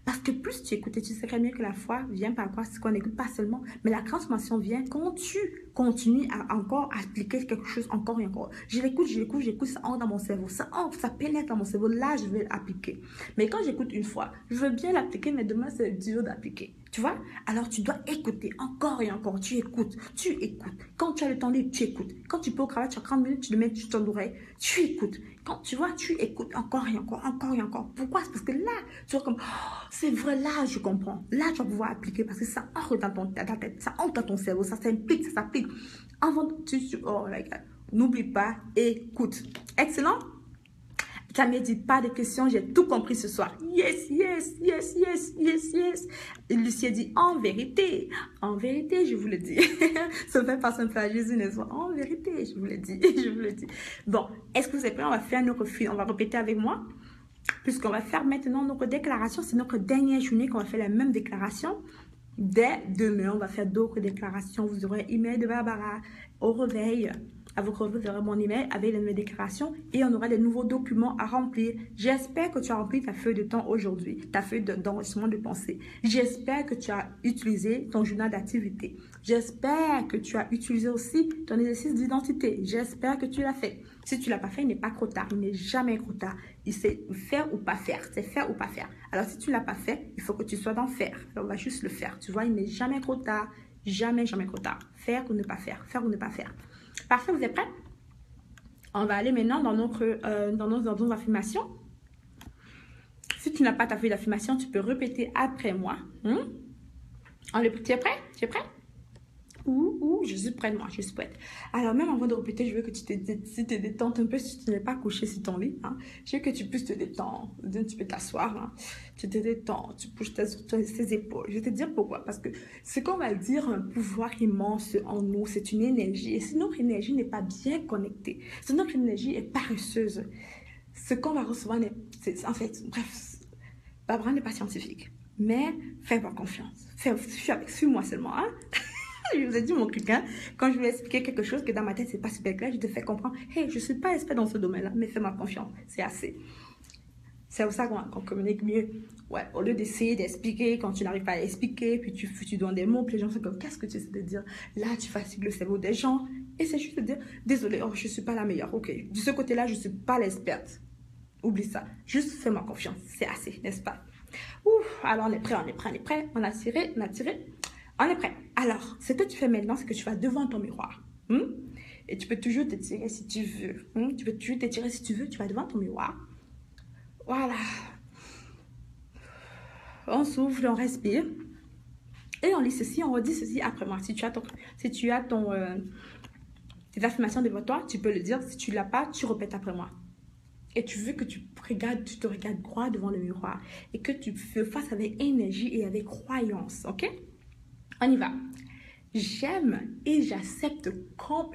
Speaker 1: Parce que plus tu écoutes, et tu sais très bien que la foi vient par quoi? C'est qu'on n'écoute pas seulement, mais la transformation vient quand tu continues à encore appliquer quelque chose encore et encore. Je l'écoute, ça entre dans mon cerveau, ça entre, ça pénètre dans mon cerveau. Là, je vais l'appliquer. Mais quand j'écoute une fois, je veux bien l'appliquer, mais demain, c'est dur d'appliquer. Tu vois? Alors, tu dois écouter encore et encore. Tu écoutes, tu écoutes. Quand tu as le temps libre, tu écoutes. Quand tu peux au travail, tu as 30 minutes, tu le mets sur ton oreille, tu écoutes. Quand tu vois, tu écoutes encore et encore, encore et encore. Pourquoi? C'est parce que là, tu vois comme, oh, c'est vrai, là, je comprends. Là, tu vas pouvoir appliquer parce que ça entre dans ta tête, ça entre dans ton cerveau, ça s'implique, ça s'applique. Avant, oh my God, n'oublie pas, écoute. Excellent. Ça ne me dit pas de questions, j'ai tout compris ce soir. Yes, yes, yes, yes, yes, yes. Lucie dit, en vérité, je vous le dis. Ça fait pas simple à Jésus, n'est-ce pas? En vérité, je vous le dis, je vous le dis. Bon, est-ce que vous êtes prêts? On va faire notre film, on va répéter avec moi. Puisqu'on va faire maintenant notre déclaration, c'est notre dernière journée qu'on va faire la même déclaration. Dès demain, on va faire d'autres déclarations. Vous aurez email de Barbara au réveil. À votre réveil, vous aurez mon email avec les nouvelles déclarations et on aura des nouveaux documents à remplir. J'espère que tu as rempli ta feuille de temps aujourd'hui, ta feuille d'enregistrement de pensée. J'espère que tu as utilisé ton journal d'activité. J'espère que tu as utilisé aussi ton exercice d'identité. J'espère que tu l'as fait. Si tu ne l'as pas fait, il n'est pas trop tard. Il n'est jamais trop tard. Il sait faire ou pas faire. C'est faire ou pas faire. Alors, si tu ne l'as pas fait, il faut que tu sois dans faire. Alors, on va juste le faire. Tu vois, il n'est jamais trop tard. Jamais, jamais trop tard. Faire ou ne pas faire. Faire ou ne pas faire. Parfait, vous êtes prêts? On va aller maintenant dans nos affirmations. Si tu n'as pas ta feuille d'affirmation, tu peux répéter après moi. Tu es prêt? Tu es prêt? Je suis prête, moi, je suis prête. Alors, même avant de répéter, je veux que tu te détentes un peu si tu n'es pas couché sur ton lit. Hein. Je veux que tu puisses te détendre. Tu peux t'asseoir. Hein. Tu te détends, tu bouges tes épaules. Je vais te dire pourquoi. Parce que ce qu'on va dire, un pouvoir immense en nous, c'est une énergie. Et si notre énergie n'est pas bien connectée, si notre énergie est paresseuse, ce qu'on va recevoir, en fait, bref, Barbara n'est pas scientifique. Mais fais-moi confiance. Suis-moi seulement. Hein. Je vous ai dit, mon coquin, quand je vais expliquer quelque chose que dans ma tête, c'est pas super clair, je te fais comprendre, hey, je suis pas expert dans ce domaine-là, mais fais-moi confiance, c'est assez. C'est pour ça qu'on communique mieux. Ouais, au lieu d'essayer d'expliquer, quand tu n'arrives pas à expliquer, puis tu donnes des mots, puis les gens sont comme, qu'est-ce que tu essaies de dire? Là, tu fatigues le cerveau des gens. Et c'est juste de dire, désolé, oh, je suis pas la meilleure, ok. De ce côté-là, je suis pas l'experte. Oublie ça. Juste fais-moi confiance, c'est assez, n'est-ce pas? Ouf, alors on est prêt. On a tiré. On est prêt. Alors, ce que tu fais maintenant, c'est que tu vas devant ton miroir. Et tu peux toujours t'étirer si tu veux. Tu peux toujours t'étirer si tu veux. Tu vas devant ton miroir. Voilà. On souffle, on respire. Et on lit ceci, on redit ceci après moi. Si tu as tes affirmations devant toi, tu peux le dire. Si tu ne l'as pas, tu répètes après moi. Et tu veux que tu te regardes droit devant le miroir. Et que tu le fasses avec énergie et avec croyance. Ok? On y va. J'aime et j'accepte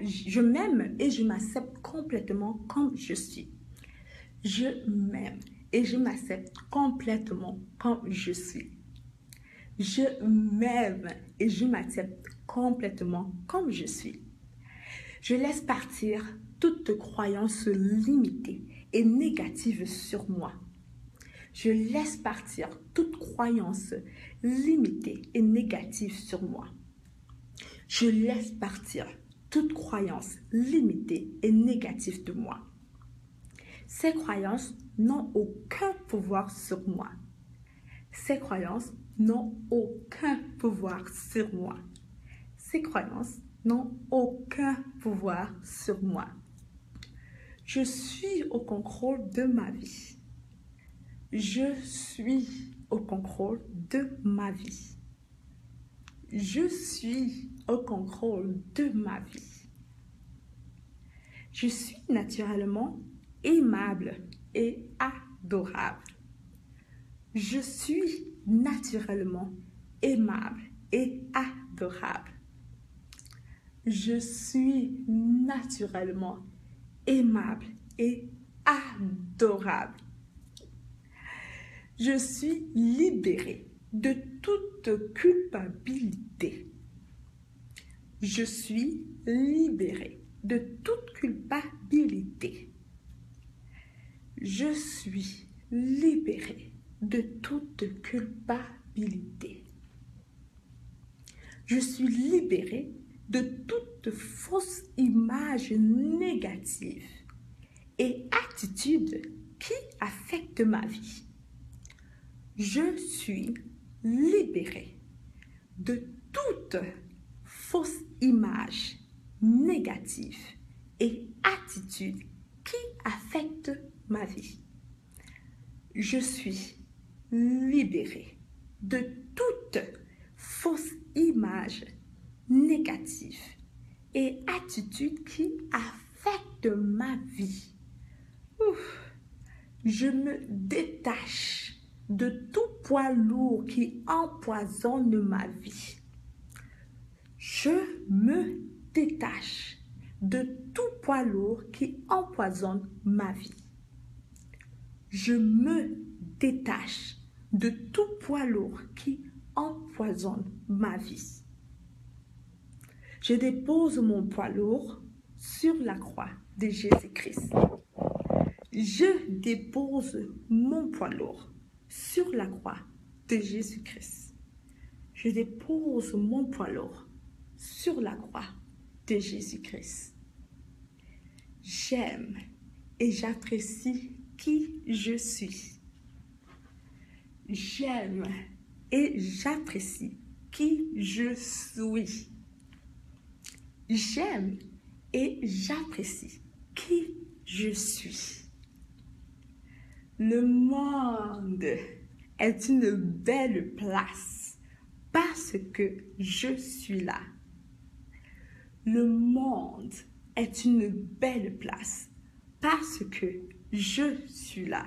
Speaker 1: je m'aime et je m'accepte complètement comme je suis. Je m'aime et je m'accepte complètement comme je suis. Je m'aime et je m'accepte complètement comme je suis. Je laisse partir toute croyance limitée et négative sur moi. Je laisse partir toute croyance limitée et négative sur moi. Je laisse partir toute croyance limitée et négative de moi. Ces croyances n'ont aucun pouvoir sur moi. Ces croyances n'ont aucun pouvoir sur moi. Ces croyances n'ont aucun pouvoir sur moi. Je suis au contrôle de ma vie. Je suis au contrôle de ma vie. Je suis au contrôle de ma vie. Je suis naturellement aimable et adorable. Je suis naturellement aimable et adorable. Je suis naturellement aimable et adorable. Je suis libérée de toute culpabilité. Je suis libérée de toute culpabilité. Je suis libérée de toute culpabilité. Je suis libérée de toute fausse image négative et attitude qui affecte ma vie. Je suis libérée de toute fausse image négative et attitude qui affecte ma vie. Je suis libérée de toute fausse image négative et attitude qui affecte ma vie. Ouf. Je me détache de tout poids lourd qui empoisonne ma vie. Je me détache de tout poids lourd qui empoisonne ma vie. Je me détache de tout poids lourd qui empoisonne ma vie. Je dépose mon poids lourd sur la croix de Jésus-Christ. Je dépose mon poids lourd sur la croix de Jésus-Christ. Je dépose mon poids lourd sur la croix de Jésus-Christ. J'aime et j'apprécie qui je suis. J'aime et j'apprécie qui je suis. J'aime et j'apprécie qui je suis. Le monde est une belle place parce que je suis là. Le monde est une belle place parce que je suis là.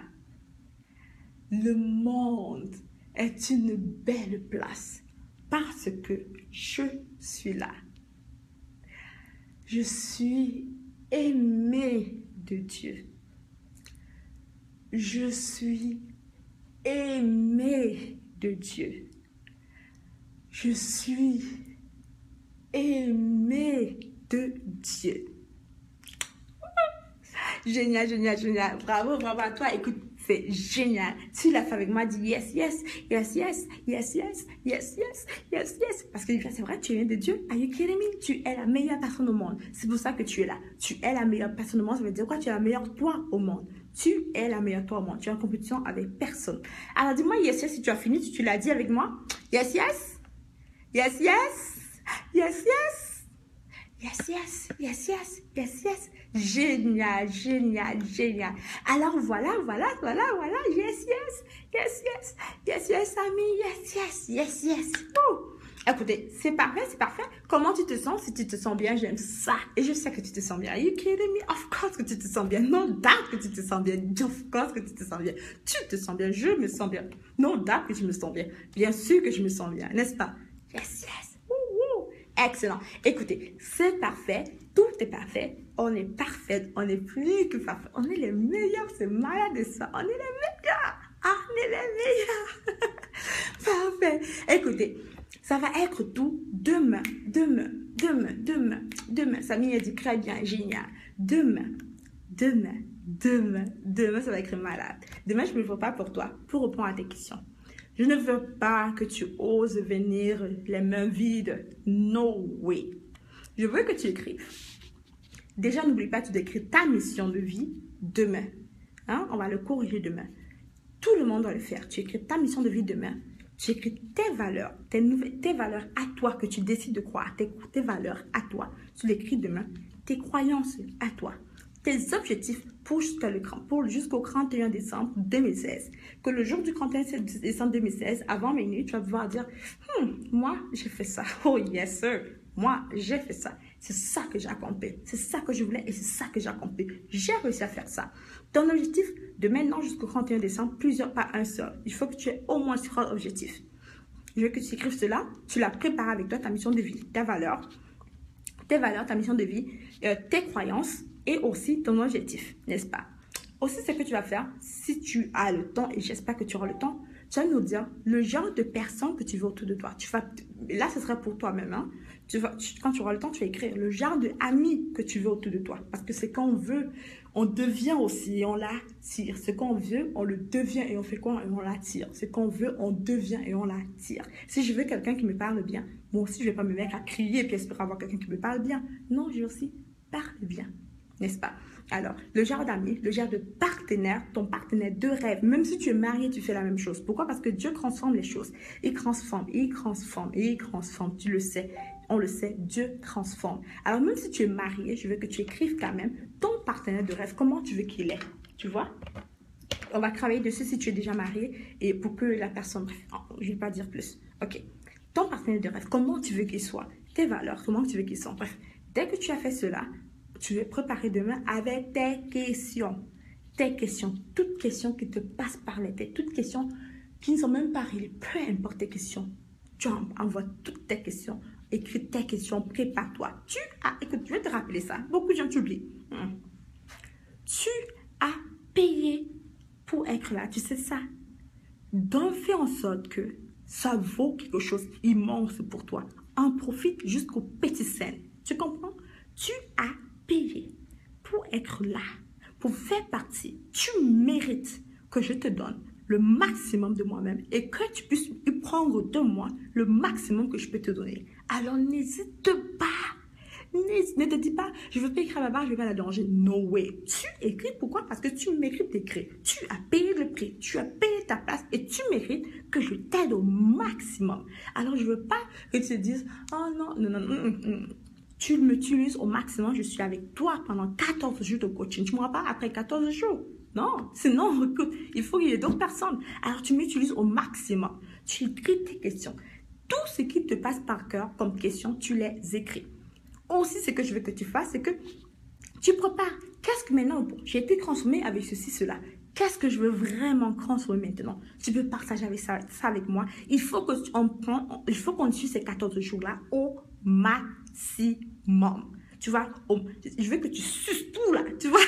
Speaker 1: Le monde est une belle place parce que je suis là. Je suis aimée de Dieu. Je suis aimée de Dieu. Je suis aimée de Dieu. Génial, génial, génial. Bravo, bravo à toi. Écoute, c'est génial. Tu l'as fait avec moi, dis yes, yes, yes, yes, yes, yes, yes, yes, yes, yes. Parce que c'est vrai, tu es aimé de Dieu. Are you kidding me? Tu es la meilleure personne au monde. C'est pour ça que tu es là. Tu es la meilleure personne au monde. Ça veut dire quoi? Tu es la meilleure toi au monde. Tu es la meilleure toi au monde. Tu es en compétition avec personne. Alors dis-moi yes, yes, si tu as fini, si tu l'as dit avec moi. Yes, yes. Yes, yes. Yes, yes. Yes, yes, yes, yes, yes, yes. Génial, génial, génial. Alors voilà, voilà, voilà, voilà. Yes, yes, yes, yes, yes, yes, ami. Yes, yes, yes, yes. Ouh. Écoutez, c'est parfait, c'est parfait. Comment tu te sens? Si tu te sens bien, j'aime ça. Et je sais que tu te sens bien. Are you kidding me? Of course que tu te sens bien. No doubt que tu te sens bien. Of course que tu te sens bien. Tu te sens bien. Je me sens bien. No doubt que je me sens bien. Bien sûr que je me sens bien, n'est-ce pas? Yes, yes. Excellent. Écoutez, c'est parfait. Tout est parfait. On est parfait. On est plus que parfait. On est les meilleurs. C'est malade de ça. On est les meilleurs. On est les meilleurs. Parfait. Écoutez, ça va être tout demain. Demain. Demain. Demain. Demain. Samy a dit très bien. Génial. Demain. Demain. Demain. Demain, ça va être malade. Demain, je ne me veux pas pour toi. Pour répondre à tes questions. Je ne veux pas que tu oses venir les mains vides. No way. Je veux que tu écrives. Déjà, n'oublie pas, tu dois écrire ta mission de vie demain. Hein? On va le corriger demain. Tout le monde doit le faire. Tu écris ta mission de vie demain. Tu écris tes valeurs, tes valeurs à toi que tu décides de croire, tes valeurs à toi. Tu l'écris demain. Tes croyances à toi. Tes objectifs jusqu'au 31 décembre 2016. Que le jour du 31 décembre 2016, avant minuit, tu vas pouvoir dire moi, j'ai fait ça. Oh yes, sir. Moi, j'ai fait ça. C'est ça que j'ai accompli. C'est ça que je voulais et c'est ça que j'ai accompli. J'ai réussi à faire ça. Ton objectif, de maintenant jusqu'au 31 décembre, plusieurs, pas un seul. Il faut que tu aies au moins 3 objectifs. Je veux que tu écrives cela. Tu la prépares avec toi, ta mission de vie, ta valeur, ta mission de vie, tes croyances et aussi ton objectif, n'est-ce pas? Aussi, ce que tu vas faire, si tu as le temps, et j'espère que tu auras le temps, tu vas nous dire le genre de personnes que tu veux autour de toi. Là, ce serait pour toi-même. Hein? Quand tu auras le temps, tu vas écrire le genre d'amis que tu veux autour de toi. Parce que c'est quand on veut, on devient aussi et on l'attire. Ce qu'on veut, on le devient et on fait quoi? Et on l'attire. Ce qu'on veut, on devient et on l'attire. Si je veux quelqu'un qui me parle bien, moi aussi, je ne vais pas me mettre à crier et puis espérer avoir quelqu'un qui me parle bien. Non, je vais aussi parler bien. N'est-ce pas? Alors, le genre d'amis, le genre de partenaire, ton partenaire de rêve, même si tu es marié, tu fais la même chose. Pourquoi? Parce que Dieu transforme les choses. Il transforme, tu le sais. On le sait, Dieu transforme. Alors, même si tu es marié, je veux que tu écrives quand même ton partenaire de rêve, comment tu veux qu'il est. Tu vois? On va travailler dessus si tu es déjà marié et pour que la personne... je ne vais pas dire plus. OK. Ton partenaire de rêve, comment tu veux qu'il soit? Tes valeurs, comment tu veux qu'ils soient? Bref, dès que tu as fait cela, tu es préparé demain avec tes questions. Tes questions, toutes questions qui te passent par la tête, toutes questions qui ne sont même pas réelles, peu importe tes questions. Tu envoies toutes tes questions, écris tes questions, prépare-toi. Écoute, je vais te rappeler ça. Beaucoup de gens t'oublient. Tu as payé pour être là, tu sais ça. Donc, fais en sorte que ça vaut quelque chose d'immense pour toi. En profite jusqu'au petit cent. Tu comprends? Tu as payé pour être là, pour faire partie. Tu mérites que je te donne le maximum de moi-même et que tu puisses prendre de moi le maximum que je peux te donner. Alors n'hésite pas. Ne te dis pas, je ne veux pas écrire ma barre, je ne vais pas la déranger. No way. Tu écris, pourquoi? Parce que tu mérites d'écrire. Tu as payé le prix, tu as payé ta place et tu mérites que je t'aide au maximum. Alors je ne veux pas que tu te dises, oh non, non. Tu m'utilises au maximum, je suis avec toi pendant 14 jours de coaching. Tu ne m'auras pas après 14 jours. Non, sinon, écoute, il faut qu'il y ait d'autres personnes. Alors, tu m'utilises au maximum. Tu écris tes questions. Tout ce qui te passe par cœur comme question, tu les écris. Aussi, ce que je veux que tu fasses, c'est que tu prépares. Qu'est-ce que maintenant, j'ai été transformée avec ceci, cela. Qu'est-ce que je veux vraiment transformer maintenant? Tu peux partager avec ça avec moi. Il faut qu'on suive ces 14 jours-là au maximum. Tu vois, je veux que tu suces tout là, tu vois.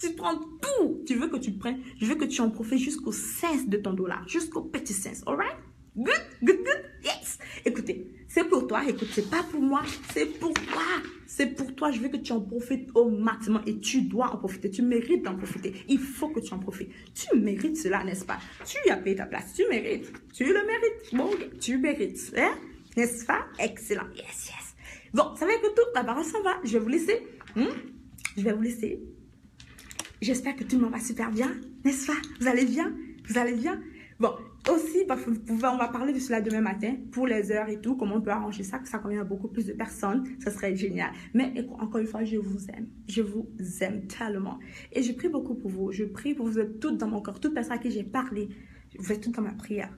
Speaker 1: Tu prends tout. Je veux que tu en profites jusqu'au $16 de ton dollar, jusqu'au petit $16. Alright? Good, yes. Écoutez, c'est pour toi. Écoute, c'est pas pour moi, c'est pour toi. C'est pour toi. Je veux que tu en profites au maximum et tu dois en profiter. Tu mérites d'en profiter. Il faut que tu en profites. Tu mérites cela, n'est-ce pas? Tu as payé ta place. Tu mérites. Tu le mérites. Bon, tu mérites. Hein? N'est-ce pas? Excellent. Yes. Bon, ça va être tout. La parole s'en va. Je vais vous laisser. Je vais vous laisser. J'espère que tout le monde va super bien. N'est-ce pas? Vous allez bien? Vous allez bien? Bon, aussi, on va parler de cela demain matin pour les heures et tout, comment on peut arranger ça, que ça convient à beaucoup plus de personnes. Ça serait génial. Mais encore une fois, je vous aime. Je vous aime tellement. Et je prie beaucoup pour vous. Je prie pour vous êtes toutes dans mon corps. Toutes personnes à qui j'ai parlé, vous êtes toutes dans ma prière.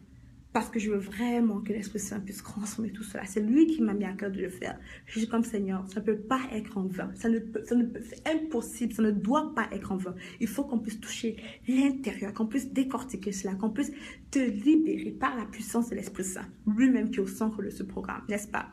Speaker 1: Parce que je veux vraiment que l'Esprit Saint puisse transformer tout cela. C'est lui qui m'a mis à cœur de le faire. Je suis comme Seigneur, ça ne peut pas être en vain. C'est impossible, ça ne doit pas être en vain. Il faut qu'on puisse toucher l'intérieur, qu'on puisse décortiquer cela, qu'on puisse te libérer par la puissance de l'Esprit Saint. Lui-même qui est au centre de ce programme, n'est-ce pas?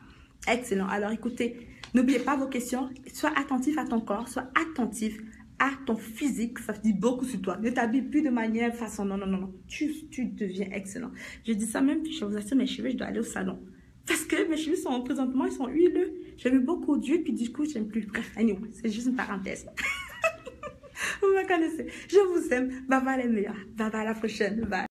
Speaker 1: Excellent. Alors écoutez, n'oubliez pas vos questions. Sois attentif à ton corps, sois attentif à ton physique, ça dit beaucoup sur toi. Ne t'habille plus de manière façon. Non. Tu deviens excellent. Je dis ça même, je vous assure, mes cheveux, je dois aller au salon. Parce que mes cheveux sont présentement, ils sont huileux. J'aime beaucoup d'huile, puis du coup, j'aime plus. Bref, anyway, c'est juste une parenthèse. Vous me connaissez. Je vous aime. Bye bye les meilleurs. Bye bye à la prochaine. Bye.